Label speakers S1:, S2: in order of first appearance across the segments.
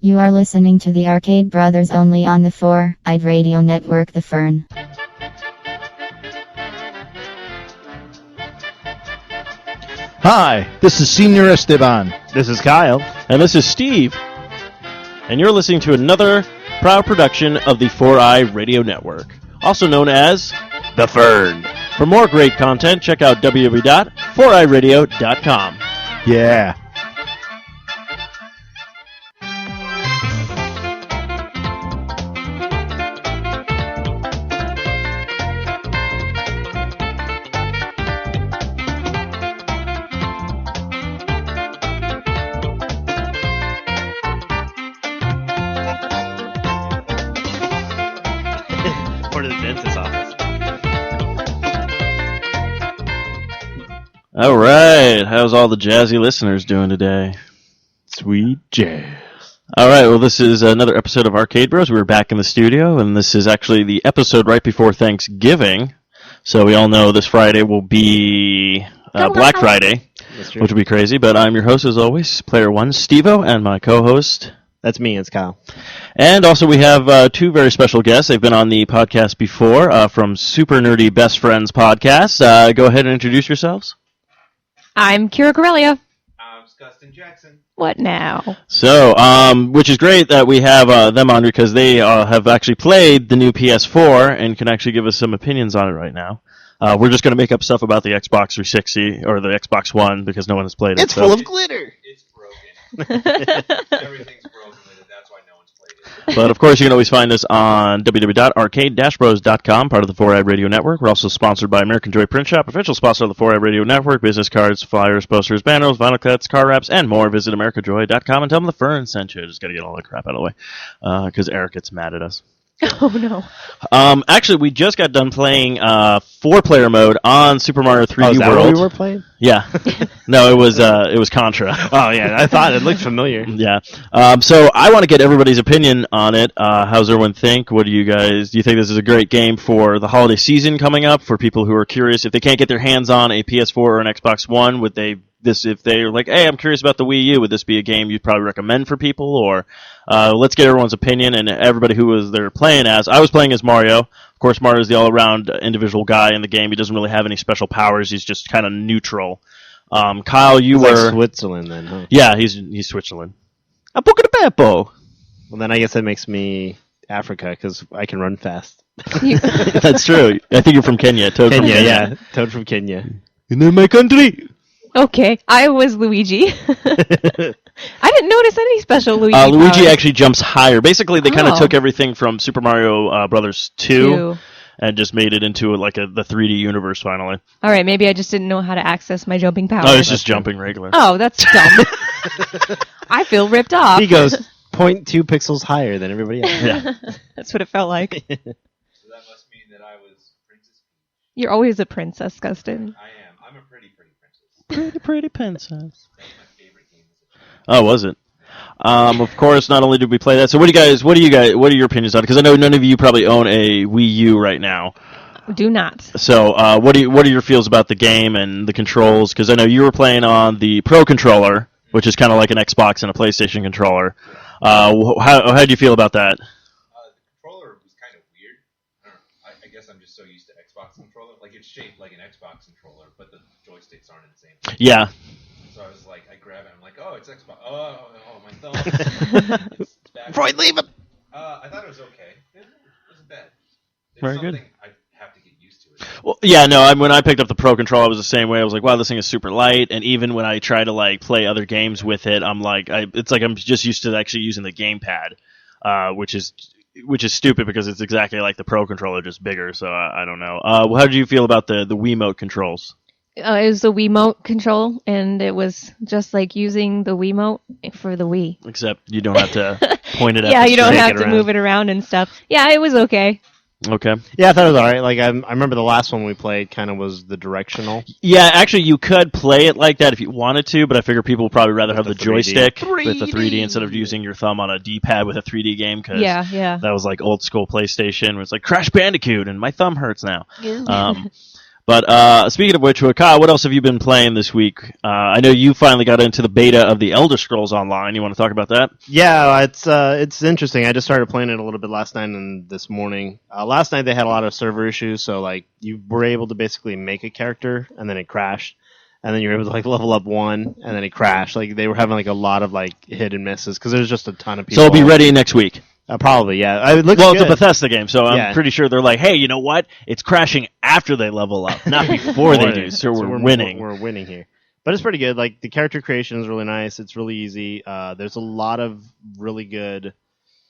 S1: You are listening to the Arcade Brothers only on the 4-eyed radio network The Fern.
S2: Hi, this is Senior Esteban.
S3: This is Kyle.
S4: And this is Steve. And you're listening to another proud production of the 4-Eye Radio Network, also known as The Fern. For more great content, check out www.4eyeradio.com.
S2: Yeah.
S4: All right, how's all the jazzy listeners doing today?
S3: Sweet jazz.
S4: All right, well, this is another episode of Arcade Bros. We're back in the studio, and this is actually the episode right before Thanksgiving. So we all know this Friday will be Black Friday, which will be crazy. But I'm your host, as always, Player One, Steve-O, and my co-host.
S3: That's me, it's Kyle.
S4: And also we have two very special guests. They've been on the podcast before from Super Nerdy Best Friends podcast. Go ahead and introduce yourselves.
S5: I'm Kira Corellia.
S6: I'm Scustin Jackson.
S5: What now?
S4: So, which is great that we have them on because they have actually played the new PS4 and can actually give us some opinions on it right now. We're just going to make up stuff about the Xbox 360 or the Xbox One because no one has played it.
S3: It's full of glitter.
S6: It's broken. Everything's broken with it. That's why no one's played it.
S4: But, of course, you can always find us on www.arcade-bros.com, part of the 4-Eye Radio Network. We're also sponsored by American Joy Print Shop, official sponsor of the 4-Eye Radio Network. Business cards, flyers, posters, banners, vinyl cuts, car wraps, and more. Visit AmericanJoy.com and tell them the Fern sent you. Just got to get all that crap out of the way because Eric gets mad at us.
S5: Oh, no.
S4: Actually, we just got done playing 4-player mode on Super Mario 3D
S3: is that
S4: World.
S3: what we were playing?
S4: Yeah. No, it was Contra.
S3: Oh, yeah, I thought it looked familiar.
S4: Yeah. So I want to get everybody's opinion on it. How's everyone think? What do you guys... Do you think this is a great game for the holiday season coming up? For people who are curious, if they can't get their hands on a PS4 or an Xbox One, would they... if they're like, hey, I'm curious about the Wii U, would this be a game you'd probably recommend for people? Or let's get everyone's opinion and everybody who was there playing as. I was playing as Mario. Of course, Mario's the all-around individual guy in the game. He doesn't really have any special powers. He's just kind of neutral. Kyle, you were...
S3: like Switzerland then, huh?
S4: Yeah, he's Switzerland. A book of the Beppo.
S3: Well, then I guess that makes me Africa because I can run fast.
S4: That's true. I think you're from Kenya. Toad from Kenya.
S3: Yeah. Toad from Kenya.
S4: In my country.
S5: Okay, I was Luigi. I didn't notice any special Luigi
S4: Luigi
S5: powers.
S4: actually jumps higher. Basically, they kind of took everything from Super Mario Brothers 2 and just made it into the 3D universe finally.
S5: All right, maybe I just didn't know how to access my jumping powers.
S4: Oh, it's just jumping regular.
S5: Oh, that's dumb. I feel ripped off.
S3: He goes 0.2 pixels higher than everybody else.
S4: Yeah.
S5: That's what it felt like.
S6: So that must mean that I was Princess Peach.
S5: You're always a princess, Gustin.
S6: I am. I'm a pretty princess.
S4: Pretty princess.
S6: That's my favorite game.
S4: Oh, was it? Of course, not only did we play that, so what are your opinions on it? Because I know none of you probably own a Wii U right now.
S5: Do not.
S4: So, what are your feels about the game and the controls? Because I know you were playing on the Pro Controller, which is kind of like an Xbox and a PlayStation controller. How do you feel about that?
S6: The controller was kind of weird. I guess I'm just so used to Xbox controller. Like, it's shaped like an Xbox controller, but the joysticks aren't in the same place.
S4: Yeah.
S6: So I was like, I grab it, I'm like, oh, it's Xbox. Oh, my thumb. It's back.
S3: Freud, leave him!
S6: I thought it was okay. It wasn't bad.
S4: Very good.
S6: I have to get used to it.
S4: Well, yeah, no. When I picked up the Pro Controller, I was the same way. I was like, "Wow, this thing is super light." And even when I try to play other games with it, I'm like, it's like I'm just used to actually using the gamepad, which is stupid because it's exactly like the Pro Controller, just bigger. So I don't know. How did you feel about the Wiimote controls?
S5: It was the Wiimote control, and it was just like using the Wiimote for the Wii.
S4: Except you don't have to point it at
S5: Yeah,
S4: the
S5: you don't
S4: screen.
S5: have to move it around and stuff. Yeah, it was okay.
S4: Okay.
S3: Yeah, I thought it was alright. Like, I remember the last one we played kind of was the directional.
S4: Yeah, actually, you could play it like that if you wanted to, but I figure people would probably rather have the
S3: 3D.
S4: joystick with the 3D instead of using your thumb on a D-pad with a 3D game, because
S5: Yeah.
S4: that was like old school PlayStation, where it's like Crash Bandicoot, and my thumb hurts now. But speaking of which, Kyle, what else have you been playing this week? I know you finally got into the beta of the Elder Scrolls Online. You want to talk about that?
S3: Yeah, it's interesting. I just started playing it a little bit last night and this morning. Last night they had a lot of server issues, so like you were able to basically make a character and then it crashed, and then you were able to like level up one and then it crashed. Like they were having like a lot of like hit and misses because there's just a ton of people.
S4: So it'll be ready next week.
S3: Probably, yeah. It looks
S4: Well,
S3: good.
S4: it's a Bethesda game, so I'm
S3: Yeah.
S4: pretty sure they're like, hey, you know what? It's crashing after they level up, not before they do. So we're winning.
S3: We're winning here. But it's pretty good. Like the character creation is really nice. It's really easy. There's a lot of really good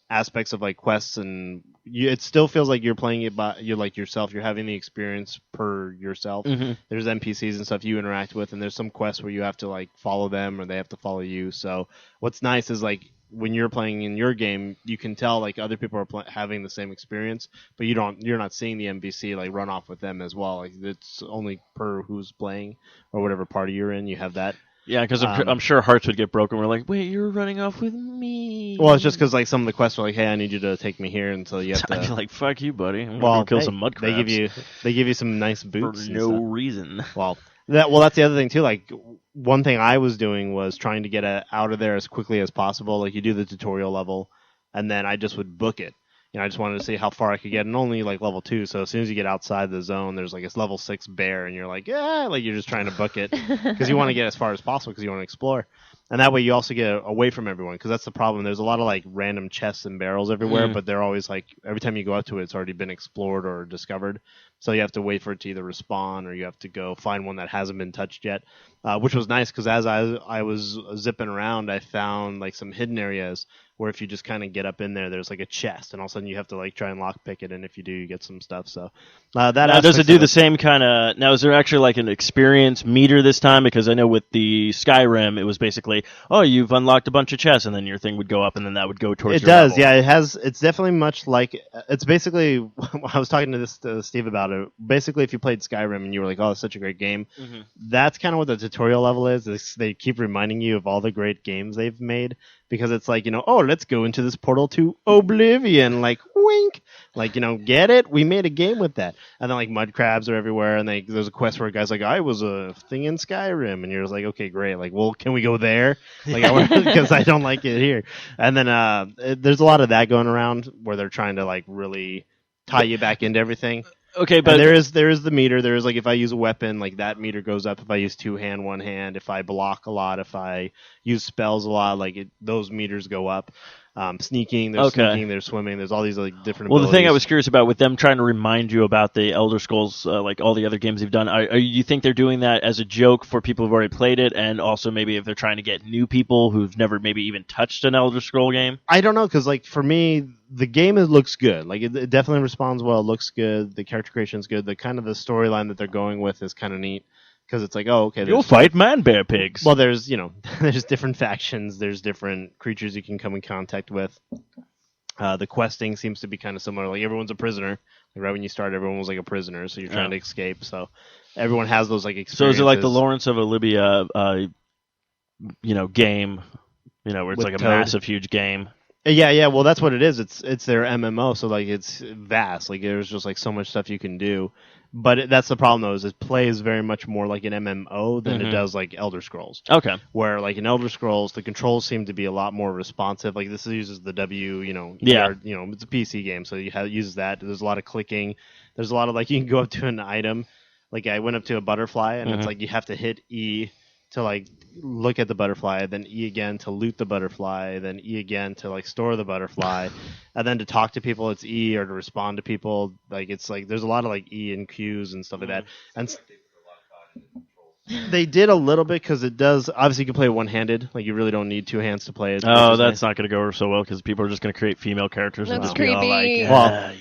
S3: aspects of like quests, and it still feels like you're playing it by you're like yourself. You're having the experience per yourself.
S4: Mhm.
S3: There's NPCs and stuff you interact with, and there's some quests where you have to like follow them or they have to follow you. So what's nice is like when you're playing in your game, you can tell like other people are having the same experience, but you're not seeing the NPC like run off with them as well. Like it's only per who's playing or whatever party you're in. You have that.
S4: Yeah, because I'm sure hearts would get broken. We're like, wait, you're running off with me.
S3: Well, it's just because like some of the quests are like, hey, I need you to take me here until you have
S4: I'd be
S3: to.
S4: like, fuck you, buddy. I'm
S3: Well,
S4: gonna go kill
S3: hey,
S4: some mud crabs.
S3: They give you some nice
S4: for
S3: boots and
S4: no
S3: stuff.
S4: reason.
S3: Well, that's the other thing too. Like one thing I was doing was trying to get out of there as quickly as possible. Like you do the tutorial level, and then I just would book it. I just wanted to see how far I could get, and only like level 2. So as soon as you get outside the zone, there's like a level 6 bear, and you're like, yeah, like you're just trying to book it because you want to get as far as possible because you want to explore. And that way you also get away from everyone because that's the problem. There's a lot of like random chests and barrels everywhere, but they're always like every time you go up to it, it's already been explored or discovered. So you have to wait for it to either respawn or you have to go find one that hasn't been touched yet, which was nice because as I was zipping around, I found like some hidden areas where if you just kind of get up in there, there's like a chest, and all of a sudden you have to like try and lockpick it, and if you do, you get some stuff. So that
S4: Now, does it do the same kind of? Now, is there actually like an experience meter this time? Because I know with the Skyrim, it was basically, oh, you've unlocked a bunch of chests, and then your thing would go up, and then that would go towards.
S3: It
S4: your
S3: does,
S4: level.
S3: yeah. It has. It's definitely much like. It's basically. I was talking to Steve about it. Basically, if you played Skyrim and you were like, "Oh, it's such a great game," that's kind of what the tutorial level is. They keep reminding you of all the great games they've made because it's like, oh, let's go into this portal to Oblivion, like wink, like get it? We made a game with that, and then like mud crabs are everywhere, and there's a quest where a guy's like, I was a thing in Skyrim, and you're just like, okay, great, like, well, can we go there? Like, because I don't like it here, and then there's a lot of that going around where they're trying to like really tie you back into everything.
S4: Okay, but
S3: And there is the meter. There is like if I use a weapon, like that meter goes up. If I use two hand, one hand. If I block a lot, if I use spells a lot, like those meters go up. Sneaking, there's sneaking, there's swimming, there's all these like different.
S4: Well, the thing I
S3: abilities.
S4: was curious about with them trying to remind you about the Elder Scrolls, like all the other games they've done, you think they're doing that as a joke for people who've already played it, and also maybe if they're trying to get new people who've never maybe even touched an Elder Scroll game?
S3: I don't know, because like for me, the game looks good. Like it definitely responds well. It looks good. The character creation is good. The kind of the storyline that they're going with is kind of neat. Because it's like, oh, okay.
S4: You'll fight man-bear pigs.
S3: Well, there's there's different factions. There's different creatures you can come in contact with. The questing seems to be kind of similar. Like everyone's a prisoner. Like right when you start, everyone was like a prisoner, so you're trying to escape. So everyone has those like experiences.
S4: So is it like the Lawrence of Olivia, game? Where it's
S3: With
S4: like a
S3: Toad?
S4: massive, huge game.
S3: Yeah. Well, that's what it is. It's their MMO, so like it's vast. Like there's just like so much stuff you can do. But that's the problem though, is it plays very much more like an MMO than it does like Elder Scrolls.
S4: Okay.
S3: Where like in Elder Scrolls, the controls seem to be a lot more responsive. Like this uses the W,
S4: Yeah.
S3: it's a PC game, so it uses that. There's a lot of clicking. There's a lot of like you can go up to an item. Like I went up to a butterfly, and it's like you have to hit E to like look at the butterfly, then E again to loot the butterfly, then E again to like store the butterfly, and then to talk to people it's E, or to respond to people like it's like there's a lot of like E and Qs and stuff like that. And they did a little bit because it does. Obviously, you can play one-handed. Like you really don't need two hands to play it.
S4: Oh, that's not going to go over so well because people are just going to create female characters.
S5: That's
S4: and just be all
S5: creepy.
S4: like,
S3: Well,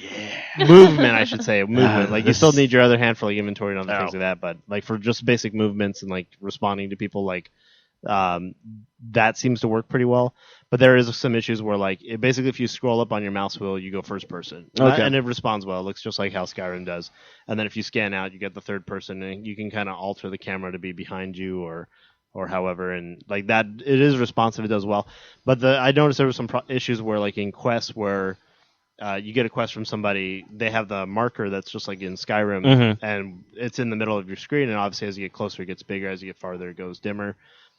S3: movement, I should say. Movement. Like you still need your other hand for like inventory and other
S4: Oh.
S3: things like that. But like for just basic movements and like responding to people, like that seems to work pretty well. But there is some issues where like basically if you scroll up on your mouse wheel, you go first person.
S4: Okay.
S3: And it responds well. It looks just like how Skyrim does. And then if you scan out, you get the third person, and you can kind of alter the camera to be behind you or however, and like that it is responsive. It does well. But I noticed there were some issues where like in quests where you get a quest from somebody, they have the marker that's just like in Skyrim,
S4: Mhm.
S3: and it's in the middle of your screen, and obviously as you get closer, it gets bigger. As you get farther, it goes dimmer.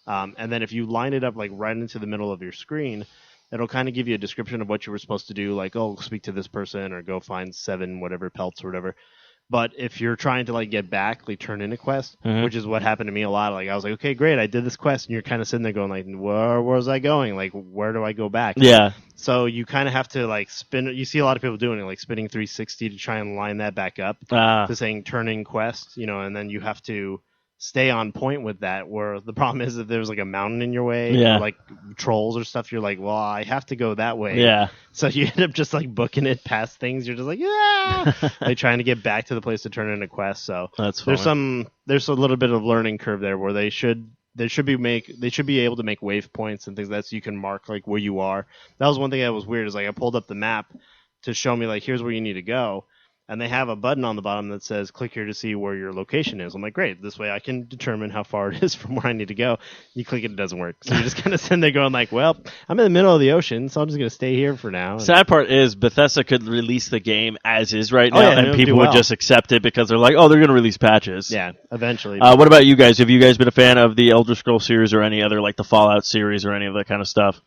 S3: And then if you line it up like right into the middle of your screen, it'll kind of give you a description of what you were supposed to do, like, oh, speak to this person or go find 7 whatever pelts or whatever. But if you're trying to like get back, like turn in a quest,
S4: Mhm.
S3: which is what happened to me a lot. Like I was like, okay, great, I did this quest, and you're kind of sitting there going like, where was I going? Like, where do I go back?
S4: Yeah.
S3: So you kind of have to like spin. You see a lot of people doing it, like spinning 360 to try and line that back up to saying turn in quest, and then you have to stay on point with that. Where the problem is that there's like a mountain in your way,
S4: Yeah.
S3: or like trolls or stuff. You're like, well, I have to go that way.
S4: Yeah.
S3: So you end up just like booking it past things. You're just like, yeah, like trying to get back to the place to turn in a quest. So
S4: That's funny.
S3: there's a little bit of learning curve there where they should be able to make waypoints and things like that, so you can mark like where you are. That was one thing that was weird, is like I pulled up the map to show me like here's where you need to go, and they have a button on the bottom that says click here to see where your location is. I'm like, great, this way I can determine how far it is from where I need to go. You click it doesn't work, so you're just kind of sitting there going like, well, I'm in the middle of the ocean, so I'm just gonna stay here for now.
S4: Sad part is Bethesda could release the game as is right now,
S3: Oh, yeah, and
S4: and
S3: it'll
S4: people
S3: do
S4: would
S3: well.
S4: just accept it because they're like, oh, they're going to release patches.
S3: Yeah, eventually.
S4: What about you guys? Have you guys been a fan of the Elder Scrolls series or any other, like the Fallout series or any of that kind of stuff?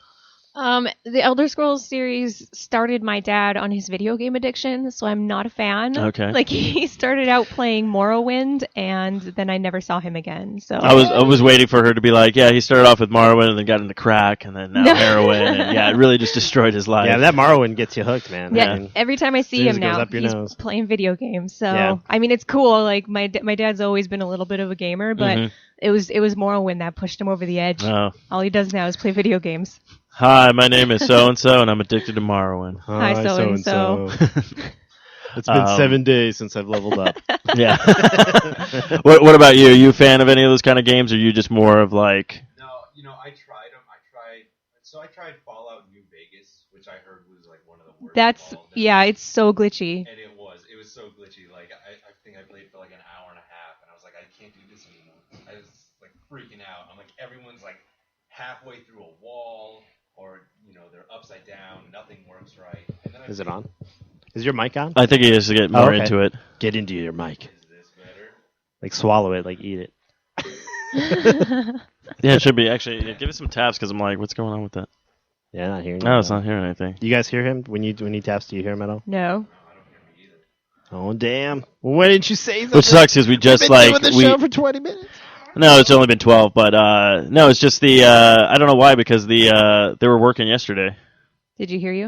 S5: The Elder Scrolls series started my dad on his video game addiction, so I'm not a fan.
S4: Okay.
S5: Like he started out playing Morrowind, and then I never saw him again. So
S4: I was waiting for her to be like, yeah, he started off with Morrowind and then got into crack and then now
S5: No.
S4: heroin, and yeah, it really just destroyed his life.
S3: yeah, that Morrowind gets you hooked, man.
S5: Yeah,
S3: I mean,
S5: every time I see
S3: soon as
S5: him
S3: it goes
S5: now,
S3: up your
S5: he's
S3: nose.
S5: playing video games. So
S3: Yeah.
S5: I mean, it's cool. Like my dad's always been a little bit of a gamer, but
S4: Mhm.
S5: it was Morrowind that pushed him over the edge.
S4: Oh.
S5: All he does now is play video games.
S4: Hi, my name is so and so, and I'm addicted to Morrowind.
S5: Hi, so-and-so.
S3: It's been 7 days since I've leveled up.
S4: Yeah. What about you? Are you a fan of any of those kind of games, or are you just more of like?
S6: No, I tried them. I tried Fallout New Vegas, which I heard was like one of the worst.
S5: That's
S6: of all of them.
S5: yeah, it's so glitchy.
S6: And it was so glitchy. Like I think I played for like an hour and a half, and I was like, I can't do this anymore. I was like freaking out. I'm like, everyone's like halfway through a wall, or they're upside down. Nothing works right. And then
S3: Is it on? Is your mic on?
S4: I think he has to get more
S3: okay.
S4: into it.
S3: Get into your mic.
S6: Is this better?
S3: Like swallow it, like eat it.
S4: Yeah, it should be actually. Yeah, give it some taps because I'm like, what's going on with that?
S3: Yeah, not hearing.
S4: No,
S3: you.
S4: it's not hearing anything.
S3: You guys hear him when he taps? Do you hear him at all?
S5: No.
S3: Oh damn! Why didn't you say something?
S4: Which sucks because we just
S3: We've been doing the show for 20 minutes.
S4: No, it's only been 12, but no, it's just the I don't know why because they were working yesterday.
S5: Did you hear you?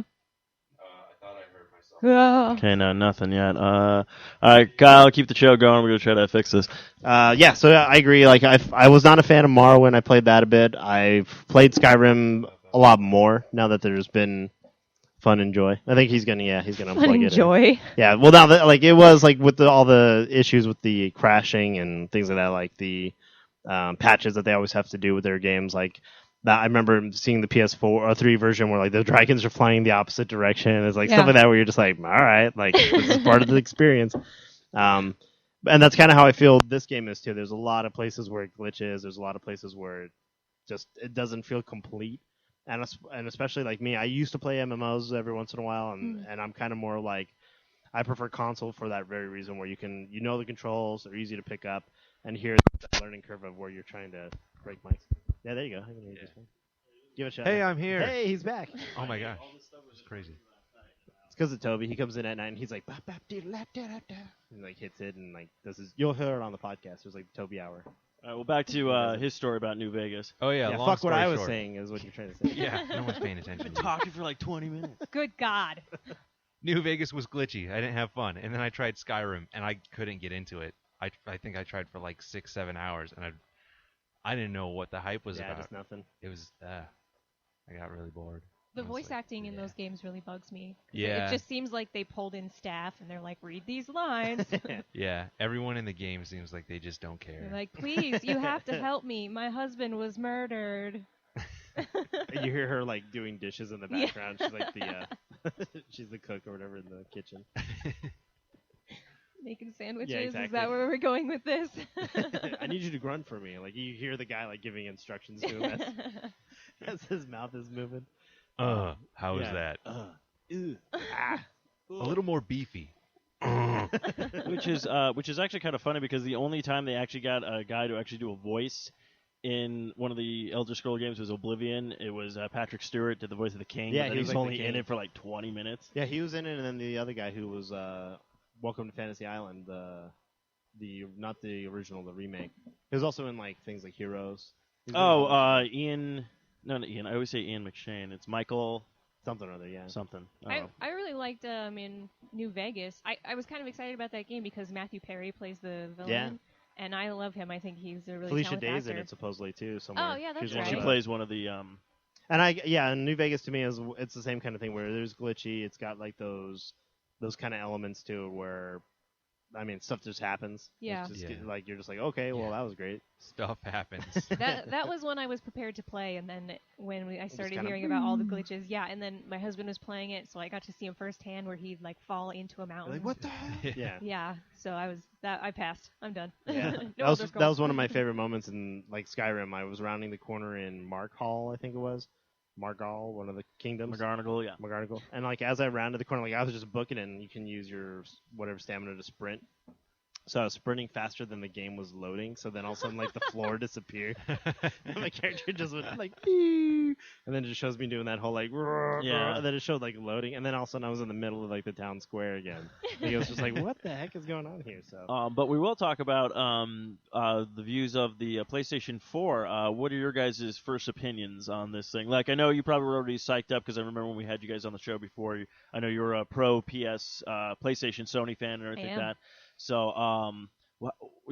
S6: I thought I heard myself.
S5: Oh.
S4: Okay, no, nothing yet. All right, Kyle, keep the show going. We're gonna try to fix this.
S3: Yeah, so I agree. Like I was not a fan of Morrowind. I played that a bit. I've played Skyrim a lot more now that there's been fun and joy. I think he's gonna
S5: Fun
S3: unplug
S5: and
S3: it.
S5: joy.
S3: Yeah, well now that like it was like with all the issues with the crashing and things like that, like the patches that they always have to do with their games, like that. I remember seeing the PS4 or 3 version where like the dragons are flying the opposite direction. It's like
S5: Yeah.
S3: stuff like that where you're just like, all right, like this is part of the experience. And that's kind of how I feel this game is too. There's a lot of places where it glitches. There's a lot of places where it doesn't feel complete. And especially like me, I used to play MMOs every once in a while, and I'm kind of more like I prefer console for that very reason, where the controls, they're easy to pick up, and here's that learning curve of where you're trying to break mics. Yeah, there you go. I can hear you just fine. Give it a shot.
S7: Hey, I'm here.
S3: Hey, he's back.
S7: Oh my gosh, it's crazy.
S3: It's because of Toby. He comes in at night and he's like, bap, bap, dee, lap, da, da, da. And like hits it and like this is you'll hear it on the podcast. There's like Toby hour.
S4: All right, well, back to his story about New Vegas.
S7: Oh yeah,
S3: Yeah,
S7: long
S3: fuck what
S7: story
S3: I was
S7: short.
S3: saying is what you're trying to say.
S7: Yeah, no one's paying attention. to me.
S4: Talking for like 20 minutes.
S5: Good God.
S7: New Vegas was glitchy. I didn't have fun, and then I tried Skyrim, and I couldn't get into it. I think I tried for like 6-7 hours, and I didn't know what the hype was
S3: Yeah,
S7: about.
S3: just nothing.
S7: It was I got really bored.
S5: The
S7: I was
S5: voice
S7: like,
S5: acting in
S7: yeah.
S5: those games really bugs me.
S7: Yeah.
S5: It just seems like they pulled in staff and they're like, read these lines.
S7: Yeah, everyone in the game seems like they just don't care.
S5: They're like, please, you have to help me. My husband was murdered.
S3: You hear her like doing dishes in the
S5: Yeah.
S3: background. She's like the she's the cook or whatever in the kitchen.
S5: Making sandwiches.
S3: Yeah,
S5: Is
S3: exactly.
S5: that where we're going with this?
S3: I need you to grunt for me. Like you hear the guy like giving instructions to him as his mouth is moving.
S7: How was
S3: Yeah.
S7: that?
S3: Ew. Ah.
S7: little more beefy.
S4: which is actually kind of funny because the only time they actually got a guy to actually do a voice in one of the Elder Scroll games was Oblivion. It was Patrick Stewart did the voice of the king.
S3: Yeah,
S4: and
S3: he was
S4: he's
S3: like
S4: only
S3: the
S4: in
S3: king.
S4: it for like 20 minutes.
S3: Yeah, he was in it, and then the other guy who was Welcome to Fantasy Island, the not the original, the remake. He was also in like things like Heroes. He's been in
S4: Oh,
S3: all-
S4: Ian. No, not Ian. I always say Ian McShane. It's Michael
S3: something or other. Yeah.
S4: something. I don't know.
S5: I really liked in New Vegas. I was kind of excited about that game because Matthew Perry plays the villain.
S3: Yeah.
S5: And I love him. I think he's a really
S3: Felicia
S5: talented
S3: Day's in
S5: actor.
S3: it supposedly too. Somewhere.
S5: Oh, yeah, that's
S3: She's one of
S4: She
S5: right.
S3: the-
S4: plays one of the.
S3: And New Vegas to me it's the same kind of thing where there's glitchy. It's got like those kind of elements to it where, I mean, stuff just happens.
S5: Yeah.
S3: It's just
S7: Yeah.
S3: like you're just like, okay, well that was great.
S7: Stuff happens.
S5: that was when I was prepared to play, and then when I started
S3: kinda-
S5: hearing about all the glitches, yeah, and then my husband was playing it, so I got to see him firsthand where he'd like fall into a mountain.
S3: Like what the hell? Yeah.
S5: Yeah, so I passed. I'm done.
S3: Yeah,
S5: No
S3: that was
S5: Elder
S3: that was
S5: Scrolls.
S3: one of my favorite moments in like Skyrim. I was rounding the corner in Markhall, I think it was Margal, one of the kingdoms.
S4: McGarnagle, yeah.
S3: McGarnagle. And like as I rounded the corner, like I was just booking it, and you can use your whatever stamina to sprint. So I was sprinting faster than the game was loading. So then all of a sudden, like the floor disappeared, and my character just went like, "Pew," and then it just shows me doing that whole like,
S4: Yeah.
S3: and then it showed like loading, and then all of a sudden I was in the middle of like the town square again. Like, it was just like, what the heck is going on here? So.
S4: But we will talk about the views of the PlayStation 4. What are your guys' first opinions on this thing? Like, I know you probably were already psyched up because I remember when we had you guys on the show before. I know you were a pro PS PlayStation Sony fan and everything like
S5: am.
S4: that. So,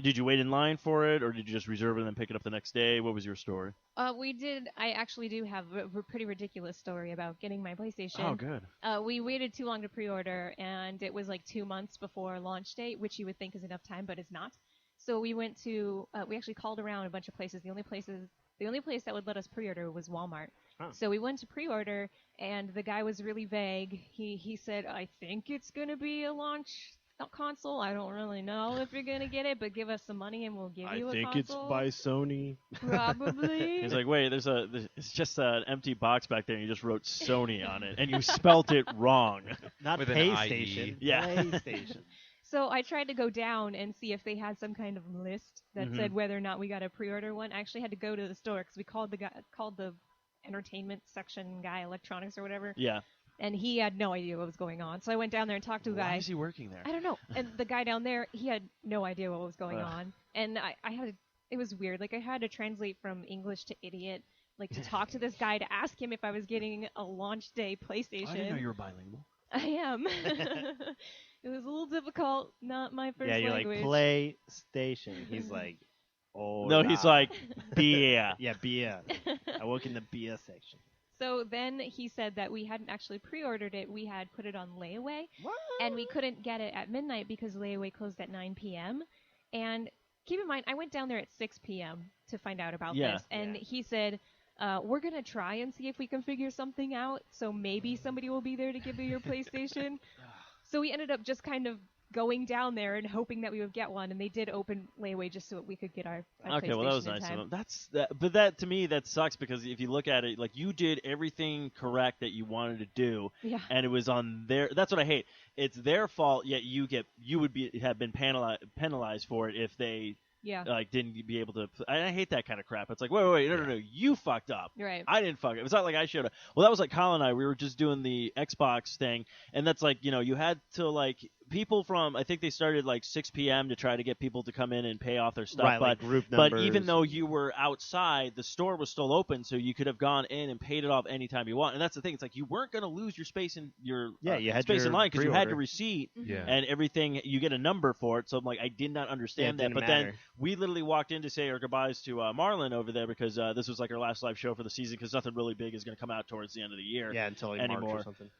S4: did you wait in line for it, or did you just reserve it and then pick it up the next day? What was your story?
S5: We did. I actually do have a pretty ridiculous story about getting my PlayStation.
S4: Oh, good.
S5: We waited too long to pre-order, and it was like 2 months before launch date, which you would think is enough time, but it's not. So we went to. We actually called around a bunch of places. The only place that would let us pre-order was Walmart.
S3: Huh.
S5: So we went to pre-order, and the guy was really vague. He said, "I think it's gonna be a launch console. I don't really know if you're gonna get it, but give us some money and we'll give you a console."
S3: Sony.
S5: Probably.
S4: He's like, wait, it's just an empty box back there, and you just wrote Sony on it, and you spelt it wrong.
S3: Not
S7: With an
S3: PlayStation.
S7: IE.
S4: Yeah.
S3: PlayStation.
S5: So I tried to go down and see if they had some kind of list that
S4: Mhm.
S5: said whether or not we got a pre-order one. I actually had to go to the store because we called the entertainment section guy, electronics or whatever,
S4: Yeah.
S5: and he had no idea what was going on. So I went down there and talked to a
S4: Why
S5: guy.
S4: is he working there?
S5: I don't know. And the guy down there, he had no idea what was going
S4: Ugh.
S5: on. And I had to, it was weird. Like I had to translate from English to idiot, like to talk to this guy to ask him if I was getting a launch day PlayStation.
S4: I didn't know you were bilingual.
S5: I am. It was a little difficult. Not my first
S3: Yeah, you're
S5: language.
S3: like PlayStation. He's like, oh.
S4: No, he's like, beer.
S3: yeah, beer. I work in the beer section.
S5: So then he said that we hadn't actually pre-ordered it. We had put it on layaway, and we couldn't get it at midnight because layaway closed at 9 p.m. And keep in mind, I went down there at 6 p.m. to find out about
S4: Yeah.
S5: this, and
S3: Yeah.
S5: he said, we're going to try and see if we can figure something out, so maybe somebody will be there to give you your PlayStation. So we ended up just kind of going down there and hoping that we would get one, and they did open layaway just so we could get our
S4: Okay,
S5: PlayStation
S4: well that was
S5: in
S4: nice
S5: time.
S4: of him. But that to me that sucks because if you look at it, like you did everything correct that you wanted to do,
S5: Yeah.
S4: and it was on their. That's what I hate. It's their fault, yet you would have been penalized for it if they
S5: Yeah.
S4: like didn't be able to. I hate that kind of crap. It's like wait, no, you fucked up.
S5: You're right.
S4: I didn't fuck it. It's not like I showed up. Well, that was like Colin and I. We were just doing the Xbox thing, and that's like you had to like people from. I think they started like 6 p.m. to try to get people to come in and pay off their stuff.
S3: Right,
S4: but
S3: like group
S4: but
S3: numbers.
S4: even though you were outside, the store was still open, so you could have gone in and paid it off anytime you want. And that's the thing. It's like you weren't going to lose your space in your
S3: you had
S4: space in
S3: your
S4: line because you had
S3: pre-order.
S4: your receipt
S7: Yeah.
S4: and everything. You get a number for it. So I'm like, I did not understand
S3: Yeah, it
S4: that.
S3: didn't
S4: But then
S3: matter.
S4: we literally walked in to say our goodbyes to Marlon over there because this was like our last live show for the season because nothing really big is going to come out towards the end of the year.
S3: Yeah, until like March
S4: Anymore.
S3: or something.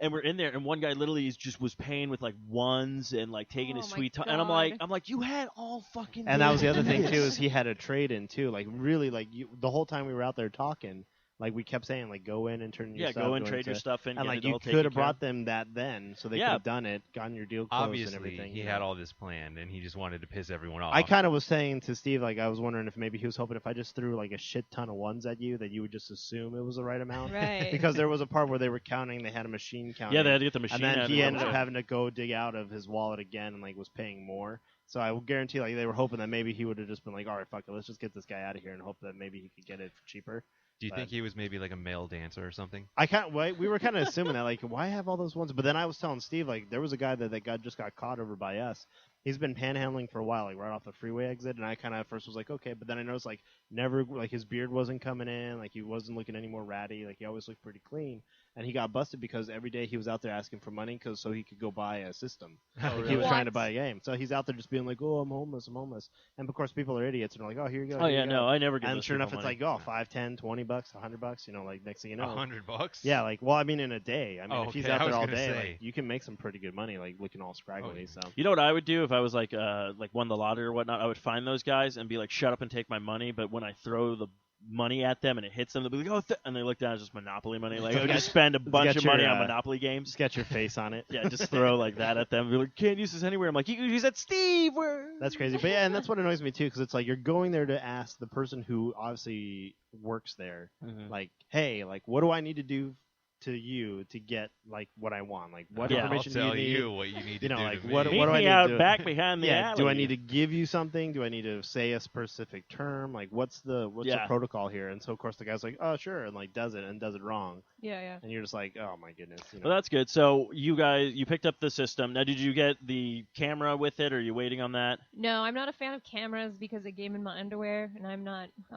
S4: And we're in there, and one guy literally was paying with like ones and like taking his
S5: Oh my
S4: sweet time. And
S5: God.
S4: I'm like, you had all fucking.
S3: And that was the
S4: day
S3: other
S4: to
S3: thing
S4: do
S3: too
S4: this."
S3: is he had a trade in too. Like really, like the whole time we were out there talking, Like we kept saying, like go in and turn your
S4: Yeah,
S3: stuff,
S4: go and trade your
S3: into-
S4: stuff in.
S3: and
S4: get
S3: like
S4: it
S3: you
S4: all
S3: could
S4: taken
S3: have
S4: care
S3: brought
S4: of.
S3: them that then, so they
S4: Yeah.
S3: could have done it, gotten your deal closed and
S7: Obviously,
S3: everything.
S7: he
S3: you
S7: had
S3: know.
S7: all this planned, and he just wanted to piss everyone off.
S3: I kind of was saying to Steve, like I was wondering if maybe he was hoping if I just threw like a shit ton of ones at you, that you would just assume it was the right amount.
S5: Right.
S3: Because there was a part where they were counting, they had a machine counting.
S4: Yeah, they had to get the machine
S3: and then
S4: out
S3: he
S4: of
S3: ended
S4: the
S3: up
S4: way.
S3: having to go dig out of his wallet again and like was paying more. So I will guarantee, like they were hoping that maybe he would have just been like, all right, fuck it, let's just get this guy out of here and hope that maybe he could get it for cheaper.
S7: Do you
S3: but-
S7: think he was maybe like a male dancer or something?
S3: We were kind of assuming that, like, why have all those ones? But then I was telling Steve, like, there was a guy that just got caught over by us. He's been panhandling for a while, like right off the freeway exit, and I kind of at first was like, okay, but then I noticed like never, like his beard wasn't coming in, like he wasn't looking any more ratty, like he always looked pretty clean, and he got busted because every day he was out there asking for money so he could go buy a system. Like, he was trying to buy a game, so he's out there just being like, oh, I'm homeless, and of course people are idiots and are like, oh, here you go.
S4: Oh
S3: here
S4: yeah,
S3: you
S4: no,
S3: go.
S4: I never give
S3: And
S4: those
S3: sure enough,
S4: people
S3: it's
S4: money.
S3: like, oh, $5, $10, $20, $100, you know, like next thing you know,
S7: $100?
S3: yeah, like, well, I mean, in a day. I mean,
S7: Oh,
S3: if he's
S7: okay,
S3: out
S7: I was
S3: there all
S7: gonna
S3: day,
S7: say.
S3: like, you can make some pretty good money, like looking all scraggly.
S7: yeah.
S3: So
S4: You know what I would do if I was like won the lottery or whatnot? I would find those guys and be like, shut up and take my money. But when I throw the money at them and it hits them, they'll be like, oh, and they look down, it's just Monopoly money. Like, I would just spend a bunch
S3: get
S4: of
S3: your,
S4: money on Monopoly games.
S3: just get your face on it.
S4: Yeah, just throw like that at them. Be like, can't use this anywhere. I'm like, you can use that, Steve.
S3: That's crazy. But yeah, and that's what annoys me too, because it's like you're going there to ask the person who obviously works there,
S4: Mhm.
S3: like, hey, like, what do I need to do to you to get like what I want? Like, what
S4: Yeah,
S3: information
S7: I'll
S3: do
S7: tell
S3: you need?
S7: you what you need to
S3: know,
S7: do
S3: like,
S7: to
S3: what-
S7: me.
S3: what do I
S4: me
S3: need
S4: out
S3: to-
S4: back behind the
S3: Yeah,
S4: alley.
S3: do I need to give you something? Do I need to say a specific term? Like, what's the
S4: Yeah.
S3: protocol here? And so of course the guy's like, oh sure, and like does it wrong,
S5: Yeah, yeah.
S3: and you're just like, oh my goodness. You know?
S4: Well, that's good. So you guys, you picked up the system. Now, did you get the camera with it, or are you waiting on that?
S5: No, I'm not a fan of cameras because I game in my underwear, and I'm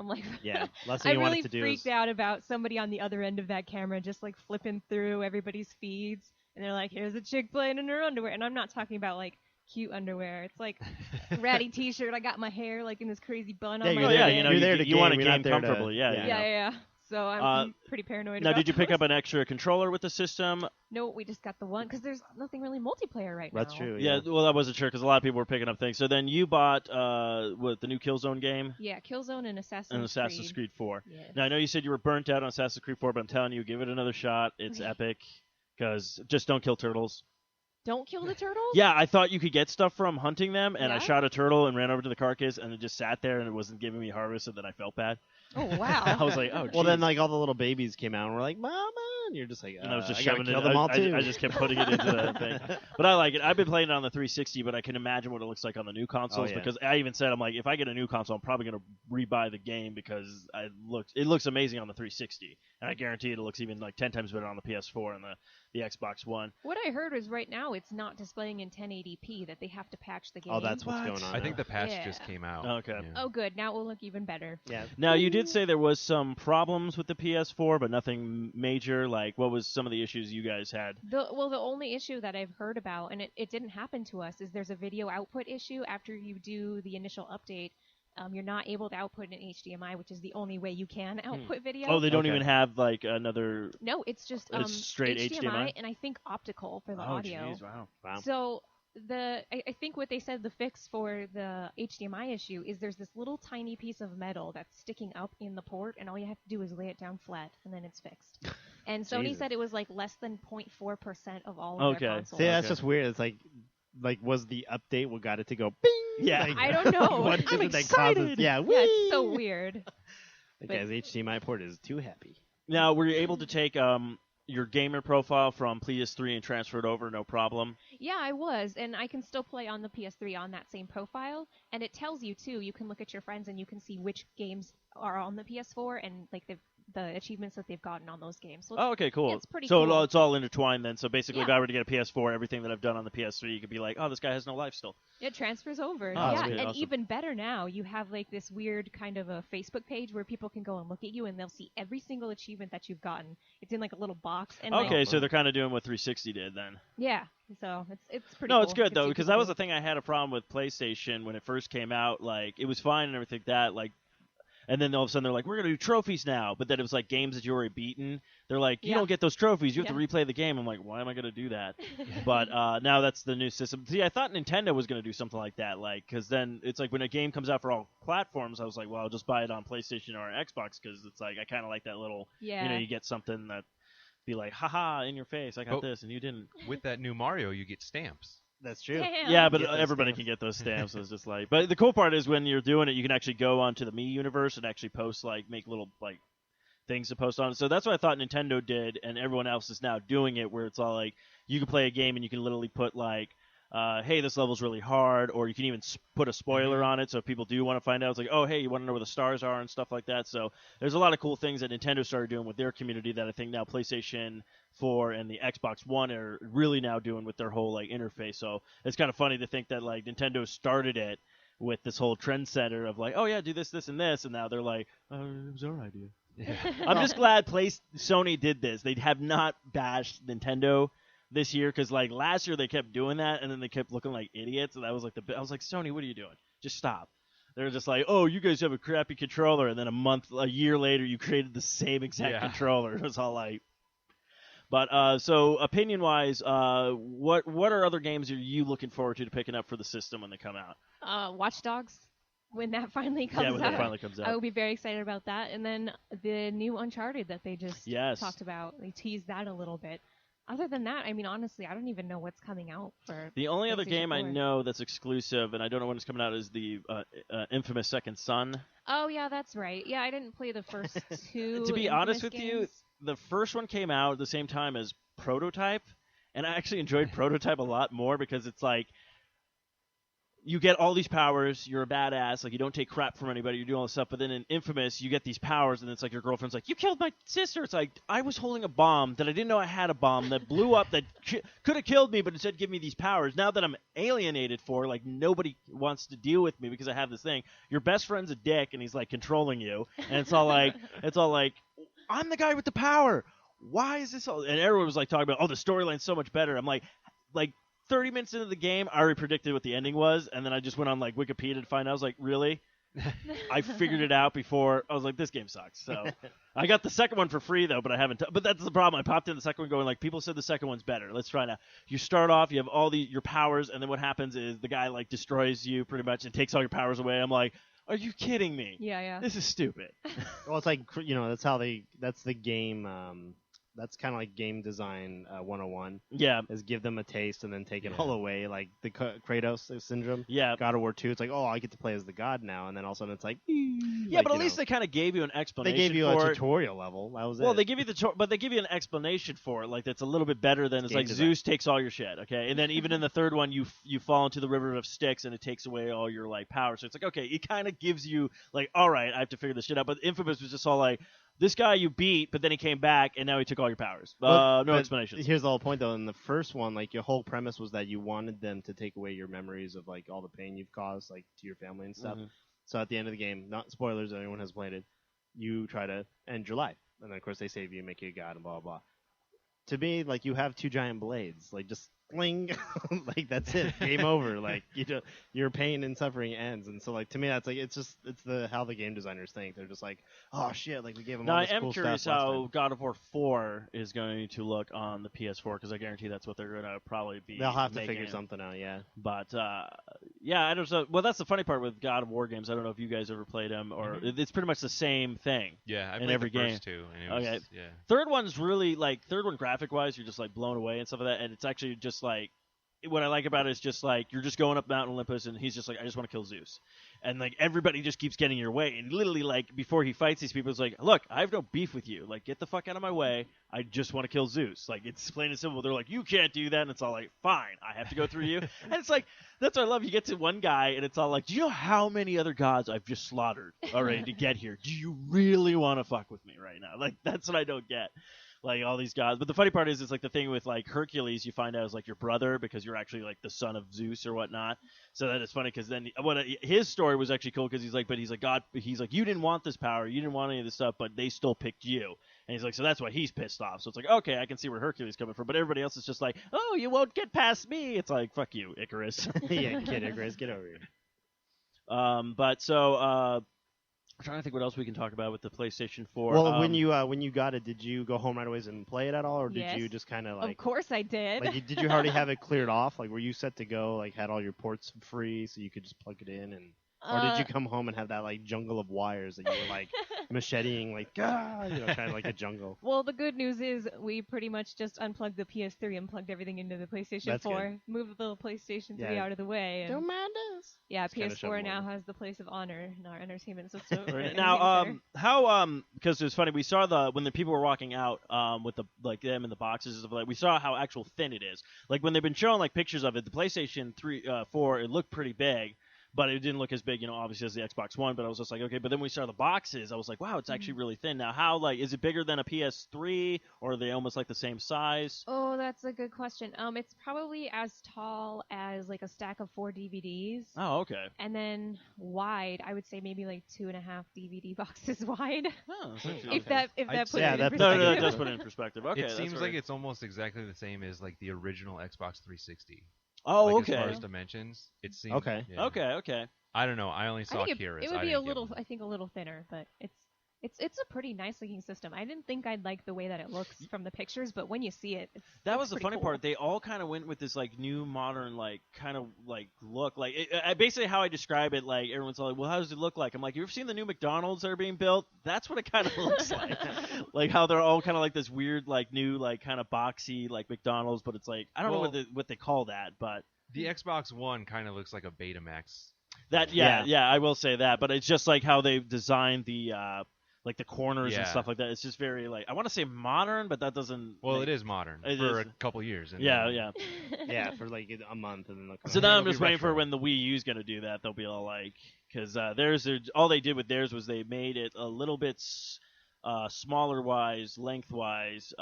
S5: like,
S3: Yeah, last
S5: I
S3: thing you
S5: really
S3: want it to do
S5: freaked
S3: is
S5: out about somebody on the other end of that camera just like flipping through everybody's feeds, and they're like, here's a chick playing in her underwear, and I'm not talking about like cute underwear. It's like ratty t-shirt. I got my hair like in this crazy bun
S3: Yeah,
S5: on my
S3: you're
S4: Oh, yeah,
S3: there-
S5: head.
S4: you know,
S3: you're there to
S4: you want to
S3: game, you're not
S4: game
S3: there to-
S4: comfortably. Yeah,
S3: yeah.
S4: you
S5: Yeah,
S4: know.
S5: yeah, yeah. So I'm pretty paranoid
S4: Now,
S5: about
S4: did you pick
S5: those.
S4: up an extra controller with the system?
S5: No, we just got the one because there's nothing really multiplayer right
S3: That's
S5: now.
S3: true.
S4: Yeah, well, I wasn't sure because a lot of people were picking up things. So then you bought the new Killzone game
S5: Yeah, Killzone and Assassin's
S4: and Assassin's Creed 4.
S5: Yeah.
S4: Now I know you said you were burnt out on Assassin's Creed 4, but I'm telling you, give it another shot. It's
S5: Okay.
S4: epic. Because just don't kill turtles.
S5: Don't kill the turtles?
S4: Yeah, I thought you could get stuff from hunting them, and I
S5: Yeah?
S4: shot a turtle and ran over to the carcass, and it just sat there and it wasn't giving me harvest, and then I felt bad.
S5: Oh, wow.
S4: I was like, oh,
S3: Well, then
S4: jeez.
S3: like all the little babies came out and were like, "Mama," and you're just like,
S4: And I was just
S3: I gotta
S4: shoving
S3: kill
S4: it.
S3: them all too.
S4: I just kept putting it into the thing. But I like it. I've been playing it on the 360, but I can imagine what it looks like on the new consoles
S3: yeah.
S4: because I even said I'm like, if I get a new console, I'm probably gonna rebuy the game because it looks amazing on the 360, and I guarantee it looks even like 10 times better on the PS4 and the Xbox One.
S5: What I heard was right now it's not displaying in 1080p, that they have to patch the game.
S3: Oh, that's what's
S4: What?
S3: going on.
S7: I think
S3: now.
S7: the patch
S5: Yeah.
S7: just came out.
S4: Okay.
S7: Yeah.
S5: Oh, good. Now it will look even better.
S3: yeah.
S4: Now you did say there was some problems with the PS4, but nothing major. Like, what was some of the issues you guys had?
S5: The only issue that I've heard about, and it didn't happen to us, is there's a video output issue after you do the initial update. You're not able to output in HDMI, which is the only way you can output video.
S4: Oh, they don't
S3: Okay.
S4: even have like another.
S5: No, it's just
S4: It's straight HDMI?
S5: and I think optical for the
S4: Oh,
S5: audio.
S4: jeez, wow.
S3: Wow.
S5: So I think what they said the fix for the HDMI issue is there's this little tiny piece of metal that's sticking up in the port, and all you have to do is lay it down flat, and then it's fixed. And Sony
S3: Jesus.
S5: said it was like less than 0.4% of all of their
S4: Okay.
S5: consoles.
S3: See, that's
S4: Okay.
S3: just weird. It's like was the update what got it to go bing?
S4: Yeah.
S3: Like,
S5: I don't know.
S3: What
S5: I'm
S3: is it that
S4: excited.
S3: causes? Yeah,
S5: Yeah, it's so weird.
S3: The guy's HDMI port is too happy.
S4: Now, were you able to take your gamer profile from PS3 and transfer it over, no problem?
S5: Yeah, I was, and I can still play on the PS3 on that same profile, and it tells you too. You can look at your friends and you can see which games are on the PS4 and like the achievements that they've gotten on those games. So
S4: Oh, okay, cool.
S5: It's pretty
S4: so
S5: cool.
S4: it's all intertwined then. So basically, if
S5: Yeah.
S4: I were to get a PS4, everything that I've done on the PS3, you could be like, oh, this guy has no life still.
S5: it transfers over.
S4: Oh,
S5: yeah,
S4: sweet,
S5: and
S4: awesome.
S5: even better now, you have like this weird kind of a Facebook page where people can go and look at you, and they'll see every single achievement that you've gotten. It's in like a little box. And
S4: Okay,
S5: like,
S4: so they're kind of doing what 360 did then.
S5: yeah, so it's pretty.
S4: No,
S5: cool.
S4: it's good
S5: It's
S4: though
S5: super
S4: because that was
S5: cool.
S4: the thing I had a problem with PlayStation when it first came out. Like it was fine and everything like that. Like And then all of a sudden they're like, we're gonna do trophies now. But then it was like games that you already beaten. They're like, you
S5: Yeah.
S4: don't get those trophies. You have
S5: Yeah.
S4: to replay the game. I'm like, why am I gonna do that? But now that's the new system. See, I thought Nintendo was gonna do something like that, like because then it's like when a game comes out for all platforms, I was like, well, I'll just buy it on PlayStation or Xbox because it's like I kind of like that little,
S5: Yeah.
S4: you know, you get something that be like, haha, in your face, I got
S7: Oh.
S4: this and you didn't.
S7: With that new Mario, you get stamps.
S3: That's true.
S5: Damn.
S4: Yeah, but
S3: Get those
S4: everybody
S3: stamps.
S4: can get those stamps. So it's just like, but the cool part is when you're doing it, you can actually go onto the Mii universe and actually post like make little like things to post on it. So that's what I thought Nintendo did, and everyone else is now doing it, where it's all like you can play a game and you can literally put like, hey, this level's really hard, or you can even put a spoiler on it, so if people do want to find out, it's like, oh, hey, you want to know where the stars are and stuff like that. So there's a lot of cool things that Nintendo started doing with their community that I think now PlayStation 4 and the Xbox One are really now doing with their whole like interface. So it's kind of funny to think that like Nintendo started it with this whole trendsetter of like, oh yeah, do this, this, and this, and now they're like, it was our idea. I'm just glad Sony did this. They have not bashed Nintendo this year because like last year they kept doing that and then they kept looking like idiots, and that was like I was like, Sony, what are you doing? Just stop. They're just like, oh, you guys have a crappy controller, and then a year later you created the same exact controller. It was all like. But so opinion wise, what are other games are you looking forward to picking up for the system when they come out?
S5: Watch Dogs, when that finally comes
S4: Yeah,
S5: out.
S4: when that finally comes
S5: I
S4: out.
S5: will be very excited about that. And then the new Uncharted that they just
S4: Yes.
S5: talked about. They teased that a little bit. Other than that, I mean, honestly, I don't even know what's coming out for.
S4: The only other
S5: PlayStation
S4: game I
S5: 4.
S4: know that's exclusive, and I don't know when it's coming out, is the infamous Second Son.
S5: Oh yeah, that's right. Yeah, I didn't play the first two.
S4: To be honest with
S5: Infamous
S4: you,
S5: games.
S4: the first one came out at the same time as Prototype, and I actually enjoyed Prototype a lot more because it's like you get all these powers, you're a badass, like you don't take crap from anybody, you're doing all this stuff, but then in Infamous you get these powers and it's like your girlfriend's like, you killed my sister. It's like, I was holding a bomb that I didn't know I had a bomb that blew up that could have killed me, but instead give me these powers. Now that I'm alienated for, like nobody wants to deal with me because I have this thing. Your best friend's a dick and he's like controlling you, and it's all like I'm the guy with the power. Why is this all? And everyone was like talking about, oh, the storyline's so much better. I'm like 30 minutes into the game, I already predicted what the ending was, and then I just went on like Wikipedia to find out. I was like, really? I figured it out before. I was like, this game sucks. So I got the second one for free though, but I haven't. But that's the problem. I popped in the second one going like, people said the second one's better. Let's try now. You start off, you have all your powers, and then what happens is the guy like destroys you pretty much and takes all your powers away. I'm like, are you kidding me?
S5: Yeah.
S4: This is stupid.
S3: Well, it's like that's the game. That's kind of like game design 101.
S4: Yeah.
S3: Is give them a taste and then take it all away, like the Kratos syndrome.
S4: Yeah.
S3: God of War 2. It's like, oh, I get to play as the god now, and then all of a sudden it's like,
S4: Yeah, but at least they kind of gave you an
S3: they
S4: explanation.
S3: gave you
S4: for
S3: a
S4: it.
S3: tutorial level. That was
S4: Well,
S3: it.
S4: they give you but they give you an explanation for it, like that's a little bit better than it's
S3: game
S4: like
S3: design.
S4: Zeus takes all your shit, okay, and then even in the third one, you fall into the river of Styx and it takes away all your like power. So it's like, okay, it kind of gives you like, all right, I have to figure this shit out. But Infamous was just all like, this guy you beat, but then he came back and now he took all your powers. No
S3: But
S4: explanations.
S3: Here's the whole point, though. In the first one, like your whole premise was that you wanted them to take away your memories of like all the pain you've caused, like to your family and stuff.
S4: Mhm.
S3: So at the end of the game, not spoilers, if anyone has played it, you try to end your life, and then of course they save you, make you a god, and blah blah blah. To me, like you have two giant blades, like just bling, like that's it, game over. Like your pain and suffering ends, and so like to me, that's like it's the how the game designers think. They're just like, oh shit, like we gave them
S4: Now
S3: all
S4: I
S3: this
S4: am
S3: cool
S4: curious
S3: stuff last
S4: how
S3: time.
S4: God of War 4 is going to look on the PS4 because I guarantee that's what they're going to probably be.
S3: They'll have to
S4: making
S3: figure
S4: it.
S3: something out, yeah.
S4: But yeah, I don't know. Well, that's the funny part with God of War games. I don't know if you guys ever played them, or it's pretty much the same thing.
S7: Yeah, I
S4: in
S7: played
S4: every
S7: the first
S4: game.
S7: two, and it was,
S4: Okay.
S7: yeah.
S4: Third one's really like graphic wise, you're just like blown away and stuff like that, and it's actually just like what I like about it is just like you're just going up Mount Olympus and he's just like, I just want to kill Zeus, and like everybody just keeps getting in your way, and literally like before he fights these people, it's like, look, I have no beef with you, like get the fuck out of my way, I just want to kill Zeus. Like it's plain and simple. They're like, you can't do that, and it's all like, fine, I have to go through you. And it's like, that's what I love. You get to one guy and it's all like, do you know how many other gods I've just slaughtered already to get here? Do you really want to fuck with me right now? Like that's what I don't get. Like all these gods. But the funny part is, it's like the thing with like Hercules, you find out is like your brother because you're actually like the son of Zeus or whatnot. So that is funny because then his story was actually cool because he's like, God, he's like, you didn't want this power, you didn't want any of this stuff, but they still picked you. And he's like, so that's why he's pissed off. So it's like, okay, I can see where Hercules is coming from. But everybody else is just like, oh, you won't get past me. It's like, fuck you, Icarus.
S3: Yeah, kid, Icarus, get over here.
S4: But so I'm trying to think what else we can talk about with the PlayStation 4.
S3: Well, when you got it, did you go home right away and play it at all, or did
S5: Yes.
S3: you just kind of
S5: Of
S3: like?
S5: course I did.
S3: Like, did you already have it cleared off? Like, were you set to go? Like, had all your ports free, so you could just plug it in, and or did you come home and have that like jungle of wires that you were like macheting, like kind of like a jungle?
S5: Well, the good news is we pretty much just unplugged the PS3 and plugged everything into the PlayStation
S3: That's
S5: 4.
S3: good.
S5: Moved the PlayStation 3
S3: Yeah.
S5: out of the way. And
S3: mind us.
S5: yeah,
S3: Just kinda shove
S5: PS4
S3: them
S5: now
S3: over.
S5: has the place of honor in our entertainment system.
S4: Right.
S5: in
S4: Now,
S5: Windsor.
S4: how because it was funny. We saw when the people were walking out with the like them in the boxes and stuff like. We saw how actual thin it is. Like when they've been showing like pictures of it, the PlayStation 4, it looked pretty big, but it didn't look as big, obviously as the Xbox One. But I was just like, okay. But then we saw the boxes. I was like, wow, it's actually really thin. Now, how like is it bigger than a PS3, or are they almost like the same size?
S5: Oh, that's a good question. It's probably as tall as like a stack of 4 DVDs.
S4: Oh, okay.
S5: And then wide, I would say maybe like 2.5 DVD boxes wide.
S4: Oh, that's actually
S5: If
S4: okay.
S5: that
S7: I'd
S5: puts
S7: say-
S5: it
S3: Yeah,
S5: in
S3: that-
S4: No,
S5: perspective.
S4: that does put it in perspective. Okay,
S7: it
S4: that's
S7: seems like
S4: very-
S7: it's almost exactly the same as like the original Xbox 360.
S4: Oh,
S7: like,
S4: okay.
S7: As far as dimensions, it seems.
S3: Okay.
S7: Yeah.
S4: Okay.
S7: I don't know. I only
S5: I
S7: saw
S5: think
S7: Kira's.
S5: it
S7: I
S5: would be a
S7: didn't get
S5: little,
S7: one.
S5: I think, a little thinner, but it's a pretty nice looking system. I didn't think I'd like the way that it looks from the pictures, but when you see it,
S4: That was the
S5: pretty
S4: funny
S5: cool.
S4: part. They all kind of went with this like new modern like kind of like look. Like basically how I describe it, like everyone's like, "Well, how does it look like?" I'm like, "You ever seen the new McDonald's that are being built? That's what it kind of looks like. Like how they're all kind of like this weird like new like kind of boxy like McDonald's, but it's like I don't know
S7: Well-
S4: what they call that, but
S7: The Xbox One kind of looks like a Betamax.
S4: that
S3: Yeah.
S4: yeah, I will say that. But it's just like how they've designed the like the corners and
S7: Yeah.
S4: stuff like that. It's just very like I want to say modern, but that doesn't.
S7: Well,
S4: make-
S7: it is modern
S4: It
S7: for
S4: is.
S7: a couple years. And
S4: Yeah,
S7: then-
S4: yeah.
S3: Yeah, for like a month, and then they'll come
S4: So
S3: out.
S4: now I'm
S3: It'll
S4: just
S3: be
S4: waiting for
S3: retro.
S4: when the Wii U's gonna do that. They'll be all like, because theirs, all they did with theirs was they made it a little bit smaller wise, lengthwise,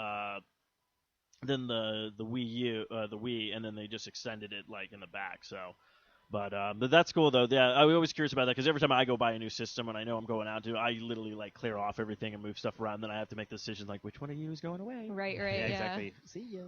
S4: than the Wii, and then they just extended it like in the back. So, but that's cool though. Yeah, I'm always curious about that because every time I go buy a new system and I know I'm going out to, I literally like clear off everything and move stuff around. Then I have to make the decision like which one of you is going away.
S5: Right,
S3: Yeah,
S5: yeah.
S3: exactly. See ya.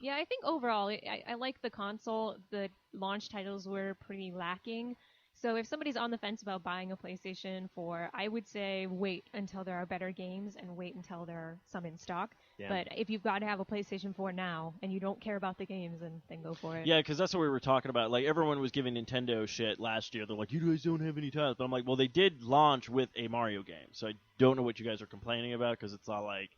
S5: Yeah, I think overall, I like the console. The launch titles were pretty lacking. So if somebody's on the fence about buying a PlayStation 4, I would say wait until there are better games and wait until there are some in stock.
S3: Yeah.
S5: But if you've got to have a PlayStation 4 now and you don't care about the games, then go for it.
S4: Yeah, because that's what we were talking about. Like everyone was giving Nintendo shit last year. They're like, "You guys don't have any titles." But I'm like, "Well, they did launch with a Mario game, so I don't know what you guys are complaining about because it's all like,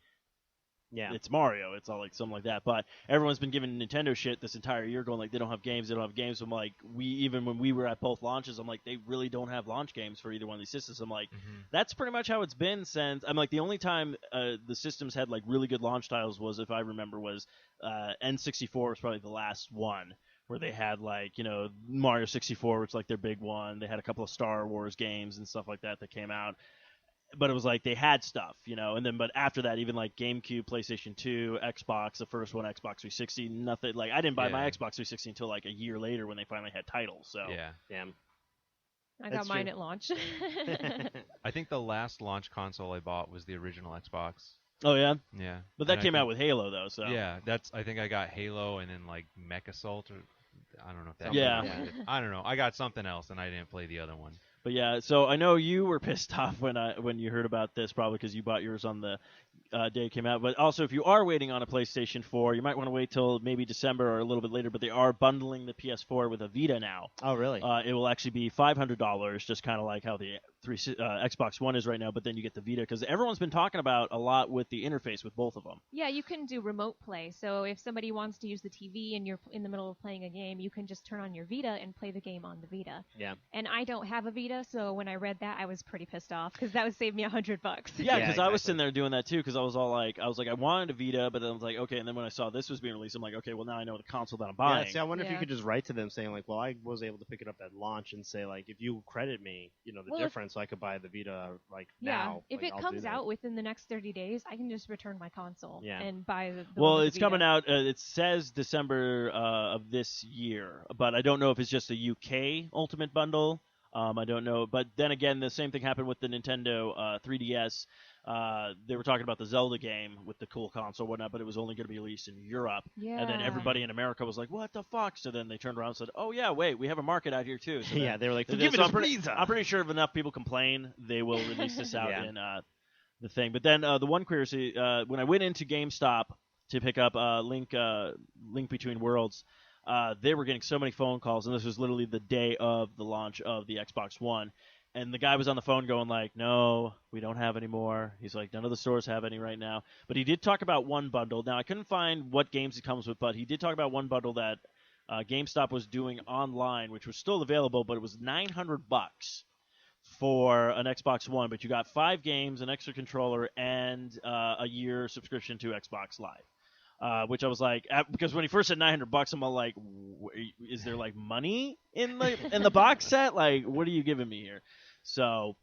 S3: Yeah.
S4: it's Mario. It's all like something like that." But everyone's been giving Nintendo shit this entire year, going like, "They don't have games. They don't have games." So I'm like, even when we were at both launches, I'm like, they really don't have launch games for either one of these systems. I'm like, that's pretty much how it's been since. I'm like, the only time the systems had like really good launch titles was, if I remember, was N64 was probably the last one where they had like Mario 64, which is like their big one. They had a couple of Star Wars games and stuff like that came out. But it was like they had stuff, and then but after that, even like GameCube, PlayStation 2, Xbox, the first one, Xbox 360, nothing. Like I didn't buy my
S7: Yeah.
S4: Xbox 360 until like a year later when they finally had titles. So
S7: Yeah.
S3: Damn.
S5: I
S3: That's
S5: got mine
S3: true.
S5: at launch.
S7: I think the last launch console I bought was the original Xbox.
S4: Oh yeah,
S7: Yeah.
S4: but that
S7: And I
S4: came out
S7: think-
S4: with Halo though. So
S7: Yeah, I think I got Halo and then like Mech Assault or I don't know if that.
S4: Yeah.
S7: I don't know. I got something else and I didn't play the other one.
S4: But yeah, so I know you were pissed off when you heard about this, probably because you bought yours on the day it came out. But also, if you are waiting on a PlayStation 4, you might want to wait till maybe December or a little bit later. But they are bundling the PS4 with a Vita now.
S3: Oh, really?
S4: It will actually be $500, just kind of like how the Xbox One is right now. But then you get the Vita because everyone's been talking about a lot with the interface with both of them.
S5: Yeah, you can do remote play. So if somebody wants to use the TV and you're in the middle of playing a game, you can just turn on your Vita and play the game on the Vita.
S3: Yeah.
S5: And I don't have a Vita, so when I read that, I was pretty pissed off because that would save me $100.
S4: Yeah,
S3: Yeah,
S4: because I was
S3: exactly.
S4: sitting there doing that too. Because I was like, I wanted a Vita, but then I was like, okay. And then when I saw this was being released, I'm like, okay, well now I know the console that I'm buying.
S3: Yeah, see, I wonder if you
S5: Yeah.
S3: could just write to them saying like, well, I was able to pick it up at launch and say like, if you credit me, the
S5: Well, if-
S3: difference, so I could buy the Vita like
S5: Yeah,
S3: now.
S5: if
S3: Like,
S5: it
S3: I'll
S5: comes
S3: do that.
S5: out within the next 30 days, I can just return my console
S3: Yeah.
S5: and buy the
S4: Well,
S5: one with
S4: it's
S5: the
S4: coming
S5: Vita.
S4: out. It says December of this year, but I don't know if it's just a UK Ultimate Bundle I don't know, but then again, the same thing happened with the Nintendo 3DS. They were talking about the Zelda game with the cool console and whatnot, but it was only going to be released in Europe.
S5: Yeah.
S4: And then everybody in America was like, "What the fuck?" So then they turned around and said, "Oh yeah, wait, we have a market out here too." So
S3: Yeah, they were like,
S4: so
S3: "Forgive
S4: I'm
S3: us,
S4: pretty,
S3: please."
S4: I'm pretty sure if enough people complain, they will release this out
S3: Yeah.
S4: in the thing. But then the one query, when I went into GameStop to pick up Link Between Worlds, they were getting so many phone calls, and this was literally the day of the launch of the Xbox One. And the guy was on the phone going like, "No, we don't have any more." He's like, "None of the stores have any right now." But he did talk about one bundle. Now, I couldn't find what games it comes with, but he did talk about one bundle that GameStop was doing online, which was still available, but it was $900 for an Xbox One. But you got 5 games, an extra controller, and a year subscription to Xbox Live. Which I was like, because when he first said $900, I'm all like, is there like money in the box set? Like, what are you giving me here? So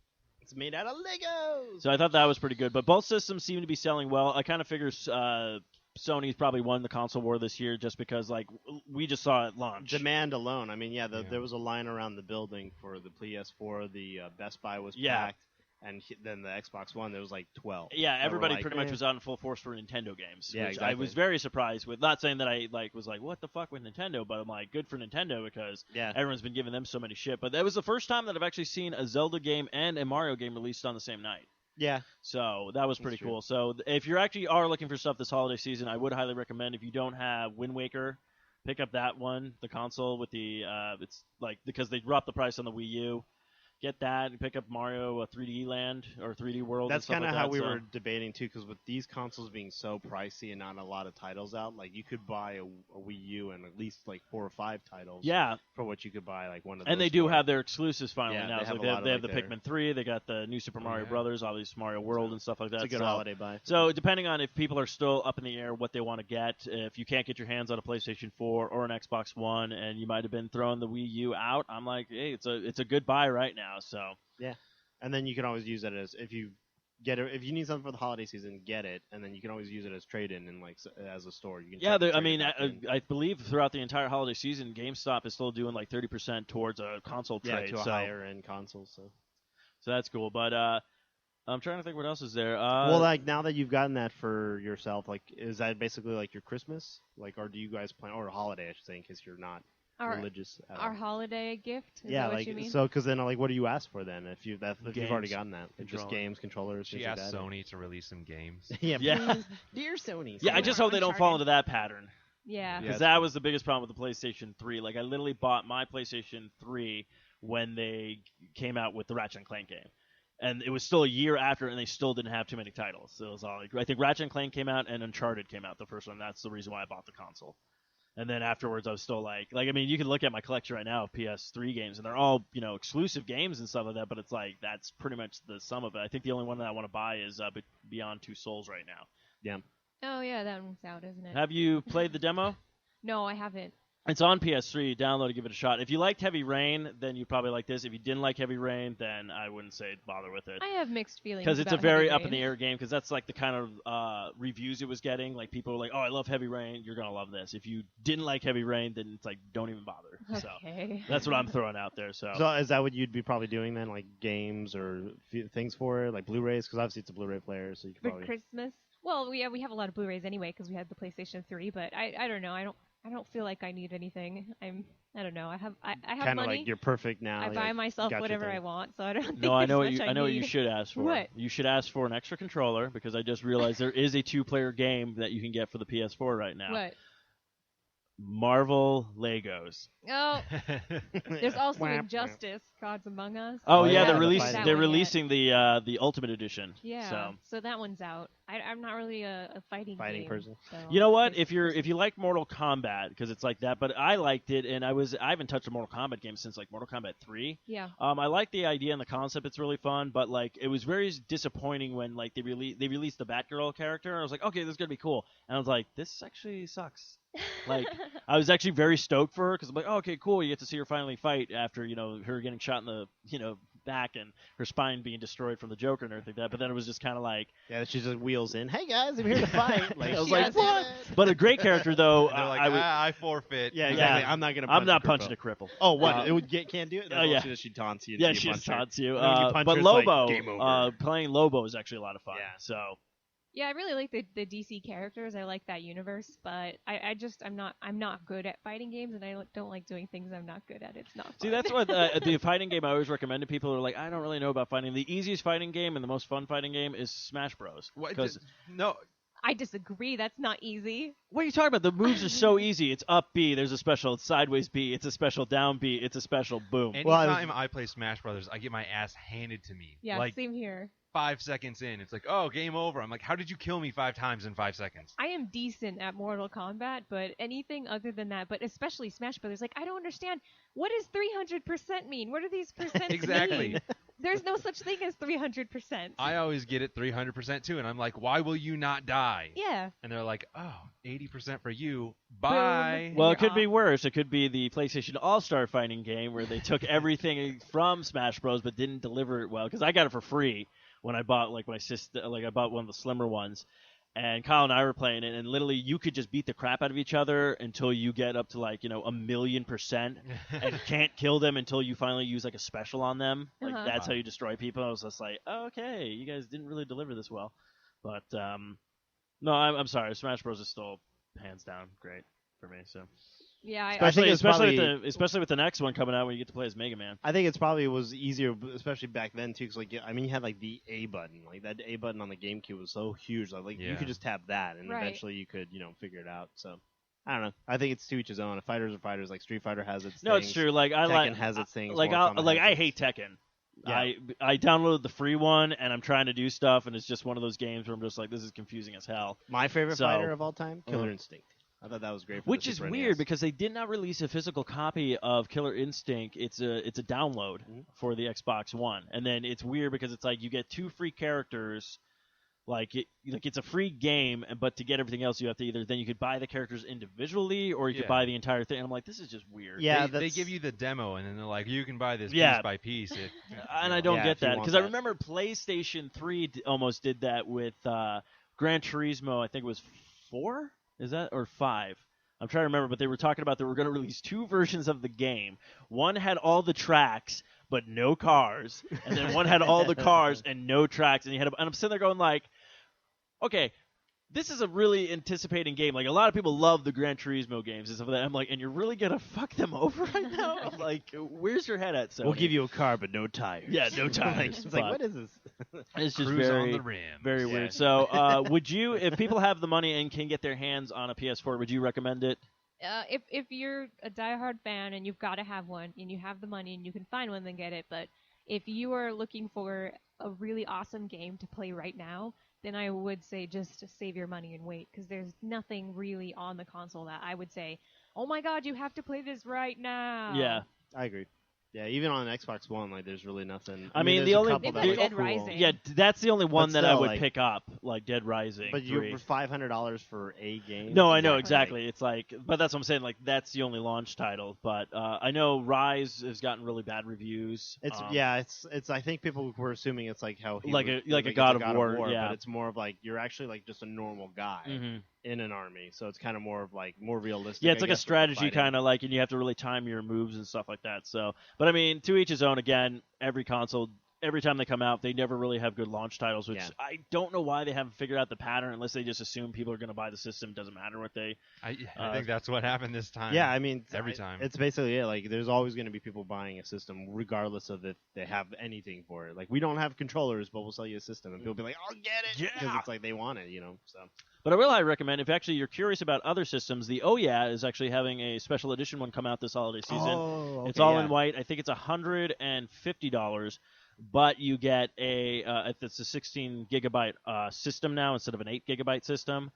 S3: It's made out of Legos.
S4: So I thought that was pretty good. But both systems seem to be selling well. I kind of figure Sony's probably won the console war this year just because, like, we just saw it launch.
S3: Demand alone. I mean, there was a line around the building for the PS4. The Best Buy was
S4: Yeah.
S3: packed. And then the Xbox One, there was like 12.
S4: Yeah,
S3: that were
S4: everybody
S3: like,
S4: pretty much was out in full force for Nintendo games.
S3: Yeah,
S4: which I
S3: exactly.
S4: was very surprised with. Not saying that I was like, what the fuck with Nintendo, but I'm like, good for Nintendo because
S3: Yeah.
S4: everyone's been giving them so many shit. But that was the first time that I've actually seen a Zelda game and a Mario game released on the same night.
S3: Yeah.
S4: So that was pretty
S3: That's true.
S4: cool. So if you actually are looking for stuff this holiday season, I would highly recommend, if you don't have Wind Waker, pick up that one, the console with the it's like, because they dropped the price on the Wii U. Get that and pick up Mario 3D Land or 3D World.
S3: That's
S4: kind of
S3: how we were debating too, because with these consoles being so pricey and not a lot of titles out, like you could buy a Wii U and at least like 4 or 5 titles.
S4: Yeah,
S3: For what you could buy like one of those.
S4: and they do
S3: for.
S4: have their exclusives finally
S3: Yeah,
S4: now.
S3: they
S4: So
S3: have a
S4: they
S3: lot
S4: have,
S3: of,
S4: they have
S3: like,
S4: the
S3: their-
S4: Pikmin 3. They got the new Super Mario
S7: yeah.
S4: Brothers, obviously Mario World and stuff like that.
S3: It's a good
S4: so,
S3: holiday buy.
S4: So depending on if people are still up in the air what they want to get, if you can't get your hands on a PlayStation 4 or an Xbox One, and you might have been throwing the Wii U out, I'm like, hey, it's a good buy right now. So.
S3: And then you can always use it as if you need something for the holiday season, get it, and then you can always use it as trade-in and like as a store. You can
S4: Yeah,
S3: trade
S4: I
S3: it
S4: mean,
S3: back in.
S4: I believe throughout the entire holiday season, GameStop is still doing like 30% towards a console trade.
S3: to a
S4: so,
S3: higher end console. So
S4: that's cool. But I'm trying to think what else is there.
S3: well, like now that you've gotten that for yourself, like is that basically like your Christmas, like, or do you guys plan or a holiday? I should say, in case you're not
S5: Our
S3: religious. At
S5: our
S3: all.
S5: holiday gift. Is
S3: Yeah,
S5: that what
S3: like
S5: you mean?
S3: so, because then like, what do you ask for then if you've already
S4: Games,
S3: gotten that? Just
S4: controller.
S3: games, controllers.
S7: She
S3: things like
S7: asked
S3: that.
S7: Sony to release some games.
S3: Yeah,
S4: Yeah.
S3: please, dear Sony.
S4: Yeah, I just hope they don't fall into that pattern.
S5: Yeah.
S4: Because
S3: Yeah.
S4: that was the biggest problem with the PlayStation 3. Like, I literally bought my PlayStation 3 when they came out with the Ratchet and Clank game. And it was still a year after, and they still didn't have too many titles. So it was all like, I think Ratchet and Clank came out, and Uncharted came out, the first one. That's the reason why I bought the console. And then afterwards, I was still like, I mean, you can look at my collection right now of PS3 games, and they're all, exclusive games and stuff like that, but it's like, that's pretty much the sum of it. I think the only one that I want to buy is Beyond Two Souls right now.
S3: Yeah.
S5: Oh yeah, that one's out, isn't it?
S4: Have you played the demo?
S5: No, I haven't.
S4: It's on PS3. Download it, give it a shot. If you liked Heavy Rain, then you probably like this. If you didn't like Heavy Rain, then I wouldn't say bother with it.
S5: I have mixed feelings.
S4: Because it's a
S5: about
S4: very
S5: Heavy
S4: up in the
S5: Rain.
S4: air game. Because that's like the kind of reviews it was getting. Like people were like, "Oh, I love Heavy Rain. You're gonna love this." If you didn't like Heavy Rain, then it's like, don't even bother. So
S5: Okay.
S4: that's what I'm throwing out there. So,
S3: So is that what you'd be probably doing then, like games or things for it, like Blu-rays? Because obviously it's a Blu-ray player, so you could
S5: For
S3: probably.
S5: Christmas. Well, we have a lot of Blu-rays anyway because we had the PlayStation 3. But I don't know. I don't feel like I need anything. I don't know. I have
S3: Kind of
S5: money.
S3: like you're perfect now.
S5: I buy
S3: like,
S5: myself
S3: got your
S5: whatever
S3: thing.
S5: I want, so I don't think
S4: no, I know what
S5: there's
S4: you.
S5: much
S4: I know what
S5: need.
S4: you should ask for.
S5: What?
S4: You should ask for an extra controller because I just realized there is a 2-player game that you can get for the PS4 right now.
S5: What?
S4: Marvel Legos.
S5: Oh, there's also
S3: Wham,
S5: Injustice, Gods Among Us.
S4: Oh,
S3: Oh,
S4: yeah,
S3: yeah,
S4: they're
S3: the
S4: releasing
S3: fighting.
S4: they're
S5: That one yet.
S4: releasing the Ultimate Edition.
S5: Yeah,
S4: So.
S5: that one's out. I'm not really a fighting
S3: Fighting
S5: game,
S3: person.
S5: so
S4: You know what?
S5: it's
S4: If you like Mortal Kombat, because it's like that, but I liked it, and I haven't touched a Mortal Kombat game since like Mortal Kombat 3.
S5: yeah,
S4: I like the idea and the concept; it's really fun. But like, it was very disappointing when like they released the Batgirl character, and I was like, okay, this is gonna be cool, and I was like, this actually sucks. Like, I was actually very stoked for her because I'm like, oh, okay, cool, you get to see her finally fight after her getting shot in the back and her spine being destroyed from the Joker and everything like that. But then it was just kind of like,
S3: Yeah, she just wheels in. Hey guys, I'm here to fight. Like,
S4: I was
S3: "Yes,
S4: like, what?
S3: yes."
S4: But a great character though.
S7: They're like,
S4: I would.
S7: I forfeit.
S3: Yeah,
S4: Yeah.
S3: exactly. I'm not gonna.
S4: I'm not
S3: punch
S4: punching a cripple.
S3: Oh, what?
S4: Uh,
S3: It would can't do it.
S4: oh, yeah.
S3: She taunts you.
S4: Yeah,
S3: until
S4: she
S3: you
S4: just
S3: punch her.
S4: taunts you.
S3: And then when you punch
S4: But
S3: her, it's like,
S4: Lobo,
S3: game over.
S4: playing Lobo is actually a lot of fun.
S3: Yeah.
S4: So
S5: Yeah, I really like the DC characters. I like that universe, but I'm not good at fighting games, and I don't like doing things I'm not good at. It's not fun.
S4: see, that's what the fighting game I always recommend to people who are like, I don't really know about fighting. The easiest fighting game and the most fun fighting game is Smash Bros.
S7: What?
S4: Because
S7: No.
S5: I disagree. That's not easy.
S4: what are you talking about? The moves are so easy. It's up B, there's a special sideways B, it's a special down B, it's a special boom.
S7: Anytime I play Smash Brothers, I get my ass handed to me.
S5: Yeah,
S7: Like
S5: same here.
S7: 5 seconds in, it's like, oh, game over. I'm like, how did you kill me 5 times in 5 seconds?
S5: I am decent at Mortal Kombat, but anything other than that, but especially Smash Brothers, like I don't understand. What does 300% mean? What are these percents
S7: Exactly.
S5: mean? There's no such thing as 300%.
S7: I always get it 300% too, and I'm like, why will you not die?
S5: Yeah.
S7: And they're like, oh, 80% for you. Bye.
S4: Well,
S5: You're
S4: it could be
S5: off.
S4: worse. It could be the PlayStation All-Star fighting game where they took everything from Smash Bros. But didn't deliver it well. Because I got it for free when I bought like my sister, like I bought one of the slimmer ones, and Kyle and I were playing it, and literally you could just beat the crap out of each other until you get up to like 1,000,000%, and can't kill them until you finally use like a special on them. Like
S5: Uh-huh.
S4: that's how you destroy people. I was just like, okay, you guys didn't really deliver this well. But no, I'm sorry. Smash Bros. Is still hands down great for me. So.
S5: Yeah,
S3: Especially-
S4: Especially with the next one coming out when you get to play as Mega Man.
S3: I think it's probably was easier, especially back then too. Cause like, I mean, you had like the A button, like that A button on the GameCube was so huge. Like you
S7: Yeah.
S3: could just tap that, and
S5: Right.
S3: eventually you could, figure it out. So I don't know. I think it's to each his own. Fighters are fighters. Like Street Fighter has its.
S4: No,
S3: things.
S4: it's true. Like I
S3: Tekken
S4: like
S3: has its things.
S4: Like
S3: Mortal Kombat
S4: I
S3: has
S4: hate
S3: its-
S4: Tekken.
S3: Yeah.
S4: I downloaded the free one and I'm trying to do stuff and it's just one of those games where I'm just like, this is confusing as hell.
S3: My favorite
S4: So-
S3: fighter of all time, Killer
S4: Uh-huh.
S3: Instinct. I thought that was great. For
S4: Which
S3: the
S4: is
S3: Super
S4: weird
S3: NES.
S4: because they did not release a physical copy of Killer Instinct. It's a download
S3: Mhm.
S4: for the Xbox One, and then it's weird because it's like you get 2 free characters. Like it's a free game, but to get everything else, you have to either then you could buy the characters individually, or you could
S7: Yeah.
S4: buy the entire thing. And I'm like, this is just weird.
S3: Yeah,
S7: they give you the demo, and then they're like, you can buy this
S4: Yeah.
S7: piece by piece.
S4: And I don't
S3: Yeah,
S4: get
S3: if you
S4: that
S3: want
S4: because I
S3: that.
S4: remember PlayStation 3 almost did that with Gran Turismo. I think it was 4. Is that or 5? I'm trying to remember, but they were talking about they were going to release 2 versions of the game. One had all the tracks but no cars, and then one had all the cars and no tracks. And and I'm sitting there going like, okay, this is a really anticipating game. Like a lot of people love the Gran Turismo games and stuff like that. I'm like, and you're really gonna fuck them over right now? I'm like, where's your head at? Sony?
S3: We'll give you a car, but no tires.
S4: Yeah, no tires.
S3: It's like,
S4: But
S3: what is this?
S4: It's just
S7: Cruise
S4: very
S7: on the rim.
S4: very
S3: Yeah.
S4: weird. So, would you, if people have the money and can get their hands on a PS4, would you recommend it?
S5: if you're a diehard fan and you've got to have one and you have the money and you can find one, then get it. But if you are looking for a really awesome game to play right now, then I would say just to save your money and wait, because there's nothing really on the console that I would say, oh my god, you have to play this right now.
S4: Yeah.
S3: I agree. Yeah, even on Xbox One, like there's really nothing.
S4: I mean,
S3: there's
S4: the
S3: a
S4: only-
S3: couple
S5: They've
S3: that
S5: got
S3: are
S5: Dead
S3: cool.
S5: Rising.
S4: Yeah, that's the only one that I
S3: still,
S4: would
S3: like-
S4: pick up, like Dead Rising.
S3: But
S4: 3.
S3: you for $500 for a game.
S4: No, I know
S5: Exactly.
S4: exactly. It's like, but that's what I'm saying. Like, that's the only launch title. But I know Rise has gotten really bad reviews.
S3: It's
S4: Um,
S3: it's. I think people were assuming it's like how he
S4: Like
S3: would-
S4: a
S3: it's
S4: God of War, yeah.
S3: But it's more of like you're actually like just a normal guy
S4: mhm.
S3: in an army, so it's kind of more of like more realistic.
S4: Yeah, it's
S3: I
S4: like a
S3: guess, with the
S4: strategy
S3: fighting.
S4: kind of like, and you have to really time your moves and stuff like that. So, but I mean, to each his own. Again, every console, every time they come out, they never really have good launch titles, which
S3: Yeah.
S4: I don't know why they haven't figured out the pattern, unless they just assume people are going to buy the system. Doesn't matter what they.
S7: I think that's what happened this time.
S3: Yeah, I mean,
S7: Every time.
S3: it's basically it. Like, there's always going to be people buying a system, regardless of if they have anything for it. Like, we don't have controllers, but we'll sell you a system, and people be like, "I'll get it," because
S4: Yeah.
S3: it's like they want it, So
S4: But I will highly recommend, if actually you're curious about other systems, the Oh Yeah is actually having a special edition one come out this holiday season.
S3: Oh,
S4: It's all in white. I think it's $150, but you get it's a 16 gigabyte system now instead of an 8 gigabyte system.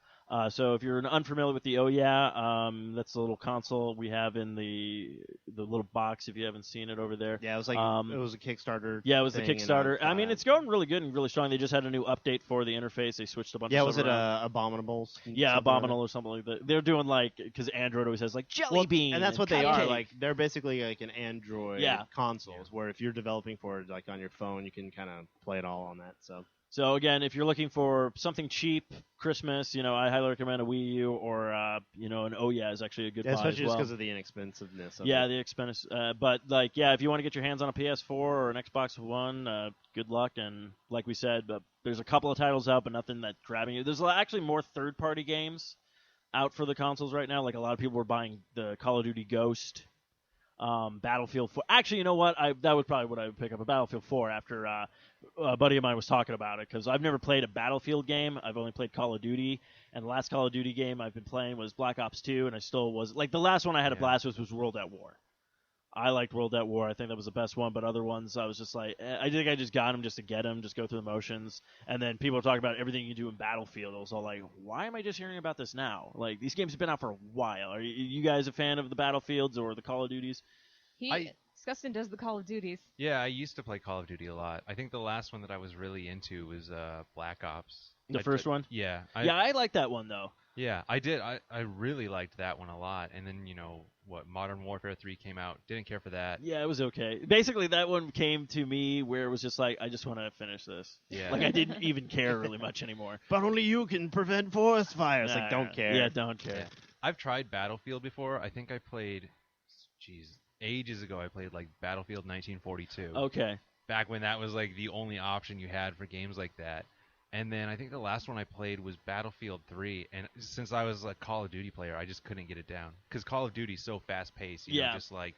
S4: So if you're unfamiliar with the Oh Yeah, that's the little console we have in the little box. If you haven't seen it over there,
S3: Yeah, it was like it was a Kickstarter.
S4: yeah, it was the
S3: thing, and
S4: Kickstarter.
S3: I've,
S4: I mean, it's going really good and really strong. They just had a new update for the interface. They switched a bunch.
S3: Yeah,
S4: of
S3: was
S4: stuff
S3: it
S4: around.
S3: Abominables?
S4: Yeah, Abominable or something like that. They're doing because Android always has like Jelly
S3: Well,
S4: Bean,
S3: and that's what they are.
S4: Cupcake.
S3: Like they're basically like an Android
S4: Yeah.
S3: consoles, where if you're developing for it like on your phone, you can kind of play it all on that.
S4: So again, if you're looking for something cheap, Christmas, I highly recommend a Wii U or an Oh Yeah is actually a good buy as
S3: especially just
S4: well.
S3: because of the inexpensiveness. Of
S4: Yeah,
S3: it.
S4: the expense. But if you want to get your hands on a PS4 or an Xbox One, good luck. And like we said, but there's a couple of titles out, but nothing that's grabbing you. There's actually more third-party games out for the consoles right now. Like a lot of people were buying the Call of Duty Ghost, Battlefield 4. Actually, you know what? That was probably what I would pick up, a Battlefield 4 after a buddy of mine was talking about it, because I've never played a Battlefield game. I've only played Call of Duty, and the last Call of Duty game I've been playing was Black Ops 2, and I still was like the last one I had a blast with was World at War. I liked World at War. I think that was the best one, but other ones I was just like, I think I just got them just to get them, just go through the motions. And then people talk about everything you do in Battlefield. I was all like, why am I just hearing about this now? Like, these games have been out for a while. Are you guys a fan of the Battlefields or the Call of Duties?
S5: Scuffin does the Call of Duties.
S7: Yeah, I used to play Call of Duty a lot. I think the last one that I was really into was Black Ops.
S4: The first one?
S7: Yeah.
S4: I like that one, though.
S7: Yeah, I did. I really liked that one a lot. And then, Modern Warfare 3 came out. Didn't care for that.
S4: Yeah, it was okay. Basically, that one came to me where it was just like, I just want to finish this.
S7: Yeah.
S4: Like, I didn't even care really much anymore.
S3: But only you can prevent forest fires. Like, don't care.
S4: Yeah, don't care.
S7: Yeah. I've tried Battlefield before. I think I played, ages ago I played, like, Battlefield 1942.
S4: Okay.
S7: Back when that was, like, the only option you had for games like that. And then I think the last one I played was Battlefield 3, and since I was a Call of Duty player, I just couldn't get it down. Because Call of Duty's so fast-paced, you know, just like,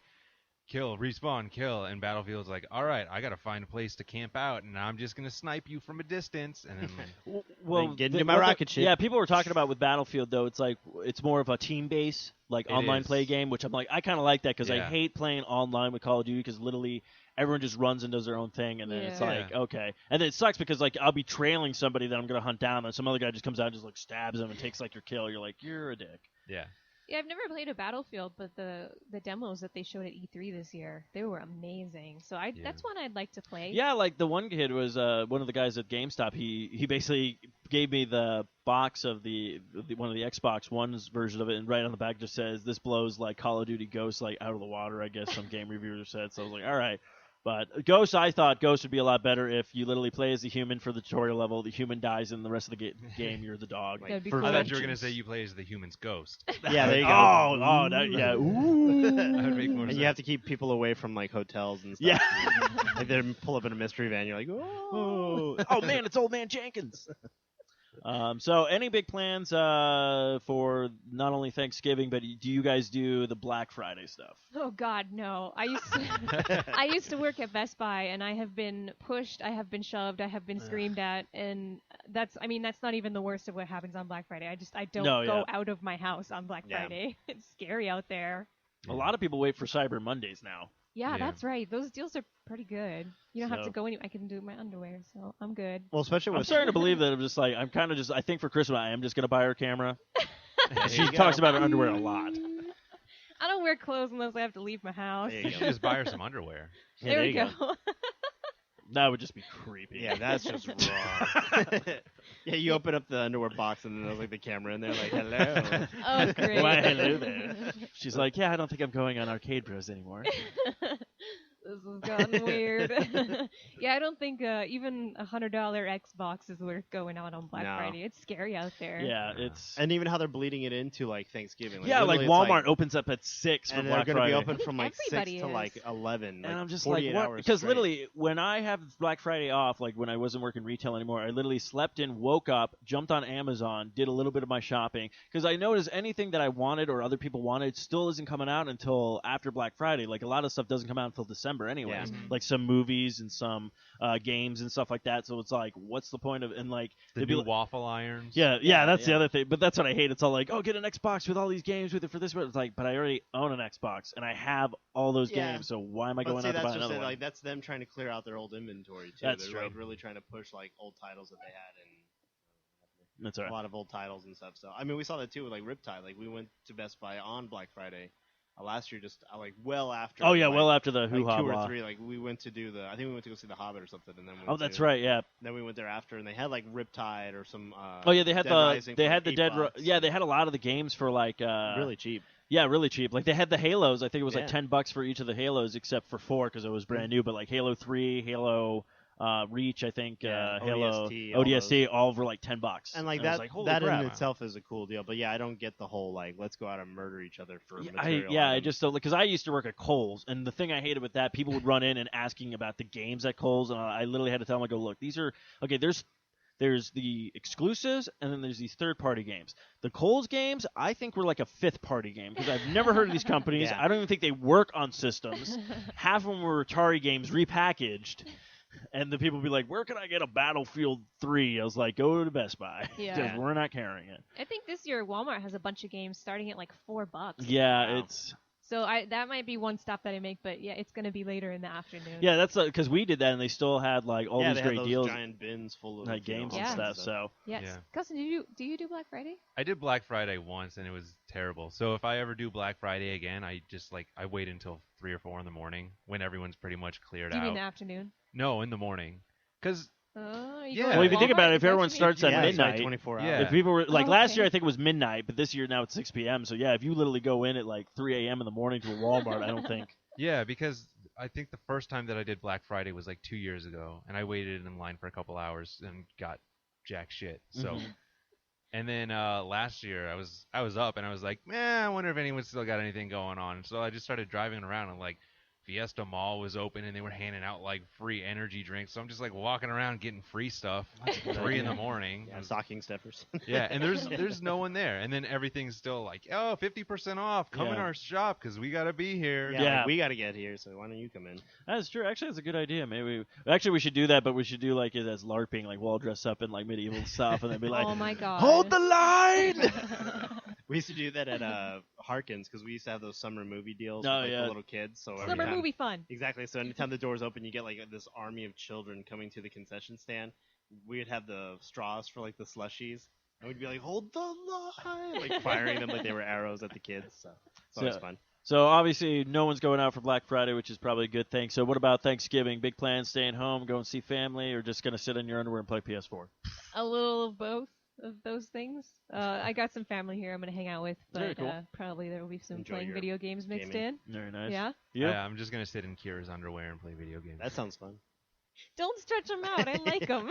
S7: kill, respawn, kill, and Battlefield's like, alright, I gotta find a place to camp out, and I'm just gonna snipe you from a distance, and then...
S3: Well, get into my rocket ship.
S4: Yeah, people were talking about with Battlefield, though, it's like, it's more of a team-based, like, online play game, which I'm like, I kind of like that, because I hate playing online with Call of Duty, because literally... everyone just runs and does their own thing, and then it's like, okay. And then it sucks because, like, I'll be trailing somebody that I'm going to hunt down, and some other guy just comes out and just, like, stabs him and takes, like, your kill. You're like, you're a dick.
S7: Yeah.
S5: Yeah, I've never played a Battlefield, but the demos that they showed at E3 this year, they were amazing. So that's one I'd like to play.
S4: Yeah, like, the one kid was one of the guys at GameStop. He basically gave me the box of the one of the Xbox One's version of it, and right on the back just says, this blows, like, Call of Duty Ghost, like, out of the water, I guess some game reviewers said. So I was like, all right. But Ghost, I thought Ghost would be a lot better if you literally play as the human for the tutorial level. The human dies, and the rest of the game you're the dog.
S5: That'd be
S7: I
S5: cool.
S7: thought you were gonna say you play as the human's ghost.
S3: Yeah, there you go.
S4: Oh, yeah. Ooh.
S7: That would make more
S3: And
S7: sense.
S3: you have to keep people away from like hotels and stuff.
S4: Yeah.
S3: Like they pull up in a mystery van. You're like,
S4: Oh man, it's Old Man Jenkins. So any big plans for not only Thanksgiving, but do you guys do the Black Friday stuff?
S5: Oh God, no! I used to work at Best Buy, and I have been pushed, I have been shoved, I have been screamed at, and that's not even the worst of what happens on Black Friday. I don't go out of my house on Black Friday. It's scary out there.
S4: A lot of people wait for Cyber Mondays now.
S5: Yeah, that's right. Those deals are pretty good. You don't have to go anywhere. I can do my underwear, so I'm good.
S3: well, especially
S4: I'm
S3: with
S4: starting to believe that I'm just like, I think for Christmas I am just going to buy her a camera. She
S3: you
S4: talks
S3: go.
S4: about her underwear a lot.
S5: I don't wear clothes unless I have to leave my house.
S3: There
S7: You
S3: you
S7: should
S3: go.
S7: just buy her some underwear.
S3: Yeah,
S5: there
S3: there
S5: we
S3: you
S5: go.
S4: That would just be creepy.
S3: Yeah, that's just wrong. Yeah, you open up the underwear box and then there's like the camera in there, like, hello.
S5: Oh, great.
S4: Why, hello there. She's like, yeah, I don't think I'm going on Arcade Bros anymore.
S5: This has gotten weird. Yeah, I don't think even $100 Xbox is worth going out on Black
S3: No.
S5: Friday. It's scary out there.
S4: Yeah, it's...
S3: And even how they're bleeding it into like Thanksgiving.
S4: yeah, like
S3: literally
S4: Walmart
S3: it's
S4: opens up at 6 for
S3: and
S4: Black
S3: they're going to
S4: Friday.
S3: be open from like
S5: Everybody
S3: 6 to
S5: is.
S3: like 11.
S4: And
S3: like
S4: I'm just
S3: 48
S4: like, what?
S3: hours
S4: Because
S3: straight.
S4: literally, when I have Black Friday off, like when I wasn't working retail anymore, I literally slept in, woke up, jumped on Amazon, did a little bit of my shopping. Because I noticed anything that I wanted or other people wanted still isn't coming out until after Black Friday. Like a lot of stuff doesn't come out until December anyways.
S3: Yeah.
S4: Like some movies and some games and stuff like that. So it's like, what's the point of... And like...
S7: The
S4: it'd be
S7: new
S4: like-
S7: waffle irons.
S4: Yeah, that's the other thing. But that's what I hate. It's all like, oh, get an Xbox with all these games with it for this. But it's like, but I already own an Xbox and I have all those games. So why am I
S3: But
S4: going
S3: see,
S4: out to buy
S3: that's just
S4: another
S3: it,
S4: one?
S3: like that's them trying to clear out their old inventory too.
S4: That's
S3: They're
S4: true.
S3: like really trying to push like old titles that they had. And
S4: That's
S3: a
S4: right.
S3: lot of old titles and stuff. So I mean, we saw that too with like Riptide. Like we went to Best Buy on Black Friday last year, just like well after.
S4: Oh yeah,
S3: like,
S4: well after the
S3: like
S4: hoo-ha
S3: 2
S4: blah.
S3: or 3. Like we went to do I think we went to go see The Hobbit or something, and then
S4: Oh, that's right. Yeah.
S3: Then we went there after, and they had like Riptide or some.
S4: Oh yeah, they had
S3: Dead Rising for, like, $8.
S4: yeah, they had a lot of the games for like
S3: really cheap.
S4: Yeah, really cheap. Like they had the Halos. I think it was like
S3: Yeah.
S4: $10 for each of the Halos, except for 4 because it was brand new. But like Halo 3, Halo Reach, I think
S3: Yeah,
S4: Halo
S3: ODST, all
S4: ODST, all were like $10.
S3: And like
S4: I
S3: that,
S4: was like, holy
S3: that
S4: crap.
S3: in itself is a cool deal. But yeah, I don't get the whole like let's go out and murder each other for
S4: I
S3: material.
S4: I
S3: items.
S4: just don't because I used to work at Kohl's, and the thing I hated with that, people would run in and asking about the games at Kohl's, and I literally had to tell them, I go, look, these are okay. There's the exclusives, and then there's these third-party games. The Kohl's games, I think, were like a fifth-party game because I've never heard of these companies.
S3: Yeah.
S4: I don't even think they work on systems. Half of them were Atari games repackaged, and the people would be like, "Where can I get a Battlefield 3?" I was like, "Go to Best Buy because
S5: Yeah.
S4: we're not carrying it."
S5: I think this year Walmart has a bunch of games starting at like $4.
S4: Yeah,
S3: Wow.
S4: it's
S5: So that might be one stop that I make, but yeah, it's gonna be later in the afternoon.
S4: yeah, that's because we did that, and they still had like all
S3: yeah,
S4: these
S3: they had
S4: great
S3: those
S4: deals,
S3: giant bins full of
S4: like games
S5: Yeah.
S4: and stuff. So
S5: Yes.
S7: Yeah.
S5: Cousin, do you do Black Friday?
S7: I did Black Friday once, and it was terrible. So if I ever do Black Friday again, I just I wait until 3 or 4 in the morning when everyone's pretty much cleared
S5: Do you
S7: out.
S5: mean the afternoon?
S7: No, in the morning. Because
S5: You
S7: Yeah.
S5: go to
S7: Well,
S4: if you think
S5: Walmart?
S4: about it, if
S5: Is that
S4: everyone
S5: what you mean?
S4: starts at
S3: yeah, it's like
S4: midnight,
S3: 24
S7: Yeah.
S3: hours.
S4: if people were like
S5: Oh,
S4: last
S5: okay.
S4: year, I think it was midnight, but this year now it's 6 p.m. So yeah, if you literally go in at like 3 a.m. in the morning to a Walmart, I don't think.
S7: yeah, because I think the first time that I did Black Friday was like 2 years ago, and I waited in line for a couple hours and got jack shit. So,
S4: Mhm.
S7: and then last year I was up and I was like, man, I wonder if anyone's still got anything going on. So I just started driving around and like Fiesta Mall was open and they were handing out like free energy drinks. So I'm just like walking around getting free stuff
S4: That's a good
S7: 3 in the
S4: idea.
S7: morning.
S3: Yeah, stocking stuffers.
S7: Yeah, and there's no one there, and then everything's still like, oh, 50% off. Come in
S4: Yeah.
S7: our shop because we gotta be here.
S3: yeah,
S4: Yeah.
S3: like, we got to get here, so why don't you come in?
S4: That's true. Actually, that's a good idea. Maybe we should do that, but we should do like it as LARPing, like we'll all dress up in like medieval stuff, and then be like,
S5: Oh my god.
S4: "Hold the line!"
S3: We used to do that at Harkins because we used to have those summer movie deals
S4: Oh,
S3: with like,
S4: yeah.
S3: the little kids. So every
S5: Summer
S3: time-
S5: movie fun.
S3: Exactly. So anytime the doors open, you get like this army of children coming to the concession stand. We would have the straws for like the slushies, and we'd be like, "Hold the line!" like firing them like they were arrows at the kids. So it's always
S4: So-
S3: fun.
S4: So obviously, no one's going out for Black Friday, which is probably a good thing. So what about Thanksgiving? Big plans? Staying home, go and see family, or just gonna sit in your underwear and play PS4?
S5: A little of both of those things. I got some family here I'm gonna hang out with,
S4: Very
S5: but
S4: cool.
S5: probably there will be some
S3: Enjoy
S5: playing
S3: your
S5: video games mixed
S3: gaming.
S4: Very nice.
S5: Yeah.
S4: You?
S7: Yeah, I'm just gonna sit in Kira's underwear and play video games.
S3: That sounds fun.
S5: Don't stretch them out. I like them.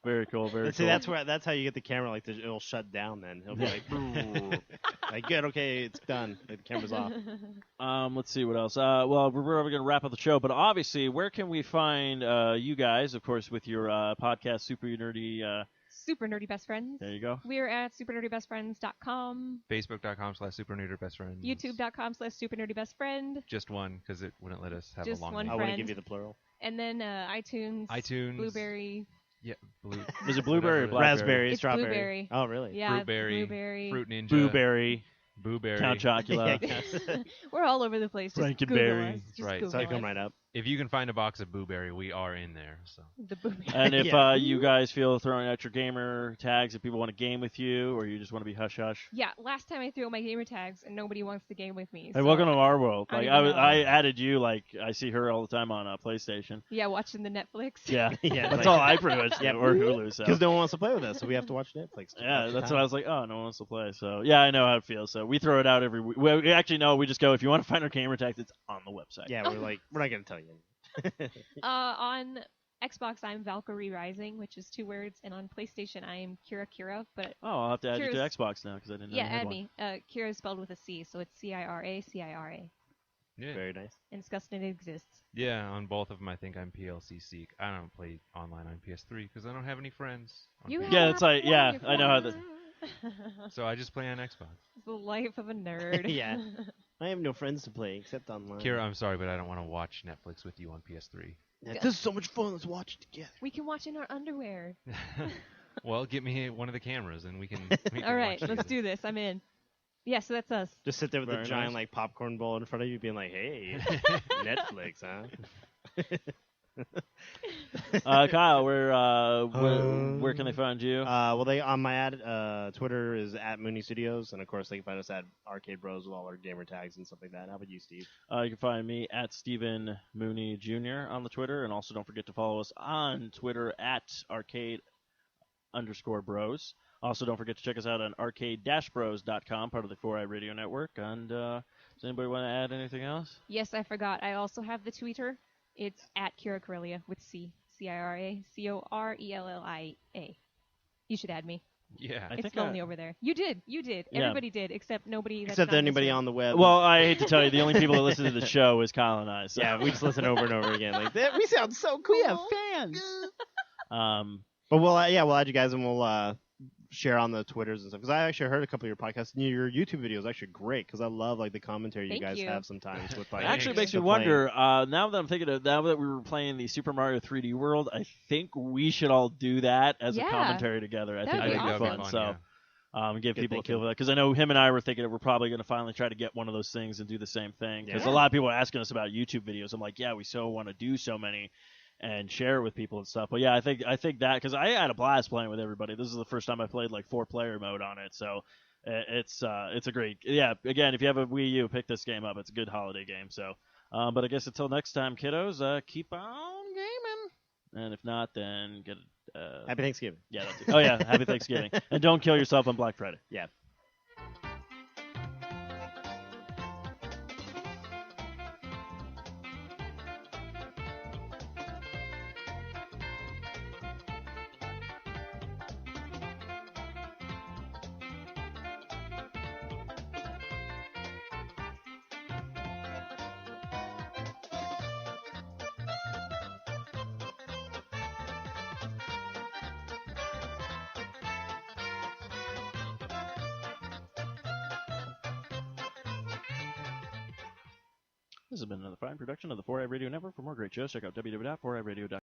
S4: Very cool. Very
S3: See,
S4: cool.
S3: that's how you get the camera. Like it'll shut down. Then he'll be like, "Brrr." like, good, okay, it's done. The camera's off.
S4: Let's see what else. Well, we're going to wrap up the show, but obviously, where can we find you guys? Of course, with your podcast, Super Nerdy.
S5: Super Nerdy Best Friends.
S4: There you go.
S5: We're at supernerdybestfriends.com,
S7: Facebook.com/supernerdybestfriends.
S5: YouTube.com/supernerdybestfriend,
S7: Just one because it wouldn't let us have
S5: Just
S7: a long
S5: one
S3: I
S7: name.
S3: want to
S5: friend.
S3: give you the plural.
S5: and then iTunes,
S7: iTunes,
S5: Blueberry.
S7: yeah, blue,
S4: Is it blueberry or
S7: whatever it is.
S4: blackberry?
S3: Raspberry,
S5: It's
S3: strawberry.
S5: blueberry.
S3: Oh, really?
S5: Yeah,
S7: Fruitberry,
S5: Blueberry.
S7: Fruit Ninja,
S4: Blueberry,
S7: Booberry.
S4: Count Chocula.
S3: Yeah.
S5: We're all over the place. Just Google
S4: Frankenberry.
S5: us. Just
S7: Right,
S5: Google
S3: So I come
S5: us.
S3: right up.
S7: If you can find a box of Booberry, we are in there. So
S5: The Blueberry.
S4: And if
S3: Yeah.
S4: you guys feel throwing out your gamer tags, if people want to game with you, or you just want to be hush hush.
S5: Yeah, last time I threw out my gamer tags and nobody wants to game with me.
S4: Hey,
S5: so-
S4: welcome to our world.
S5: I
S4: Like
S5: know.
S4: I added you. Like I see her all the time on PlayStation.
S5: Yeah, watching the Netflix.
S4: Yeah,
S3: Yeah,
S4: that's
S3: like-
S4: all I pretty much do,
S3: Yeah.
S4: or Hulu. So
S3: Because no one wants to play with us, so we have to watch Netflix.
S4: yeah, that's what I was like. Oh, no one wants to play. So yeah, I know how it feels. So we throw it out every week. We actually no, we just go. If you want to find our gamer tags, it's on the website.
S3: Yeah, we're like, we're not going to tell you.
S5: On Xbox, I'm Valkyrie Rising, which is 2 words, and on PlayStation, I am Kira. But
S4: Oh, I'll have to add you to
S5: Curious-
S4: Xbox now because I didn't know
S5: yeah,
S4: you had
S5: add
S4: one.
S5: me. Kira is spelled with a C, so it's Cira.
S7: yeah,
S3: Very nice.
S5: And disgusting it exists.
S7: yeah. On both of them, I think I'm PLC Seek. I don't play online on PS3 because I don't have any friends. on
S5: You
S7: PS3.
S4: Yeah,
S5: have
S4: it's like- yeah,
S5: one
S4: I know how the-
S5: friend.
S7: So I just play on Xbox.
S5: It's the life of a nerd.
S3: Yeah. I have no friends to play except online.
S7: Kira, I'm sorry, but I don't want to watch Netflix with you on PS3.
S3: Yeah, this is so much fun. Let's watch it together.
S5: We can watch in our underwear.
S7: Well, get me one of the cameras and we can. We can
S5: All right,
S7: watch
S5: let's
S7: together.
S5: do this. I'm in. Yeah, so that's us.
S3: Just sit there with
S4: Very
S3: a giant
S4: nice.
S3: like popcorn bowl in front of you, being like, "Hey, Netflix, huh?"
S4: Kyle, where can they find you?
S3: Well, they on my Twitter is at Mooney Studios, and of course they can find us at Arcade Bros with all our gamer tags and stuff like that. How about you, Steve?
S4: You can find me at Stephen Mooney Jr. on the Twitter, and also don't forget to follow us on Twitter at arcade_bros. Also, don't forget to check us out on arcade-bros.com, part of the 4i Radio Network. And does anybody want to add anything else?
S5: Yes, I forgot. I also have the Twitter. It's at Kira Corellia with C. CIRA CORELLIA. You should add me.
S7: Yeah.
S5: It's lonely over there. You did. Yeah. Everybody did, except nobody.
S3: Except anybody on the web.
S4: Well, I hate to tell you, the only people that listen to the show is Kyle and I. So.
S3: Yeah, we just listen over and over again. Like we sound so cool.
S4: We have fans.
S3: But we'll add you guys and we'll share on the Twitters and stuff. Because I actually heard a couple of your podcasts and your YouTube videos are actually great. Because I love like the commentary you guys have sometimes with like.
S4: It actually makes me wonder. Now that I'm thinking of, now that we were playing the Super Mario 3D World, I think we should all do that as a commentary together. I think that'd be fun. So. Give people a feel for that, because I know him and I were thinking that we're probably going to finally try to get one of those things and do the same thing. Because a lot of people are asking us about YouTube videos. I'm like, yeah, we so want to do so many and share with people and stuff. But yeah, I think that, because I had a blast playing with everybody. This is the first time I played like 4-player mode on it, so it's a great. Yeah, again, if you have a Wii U, pick this game up. It's a good holiday game. So, but I guess until next time, kiddos, keep on gaming. And if not, then get
S3: Happy Thanksgiving.
S4: Yeah, that's it. Oh yeah, Happy Thanksgiving. And don't kill yourself on Black Friday.
S3: Yeah.
S4: This has been another fine production of the 4i Radio Network. For more great shows, check out www.4iradio.com.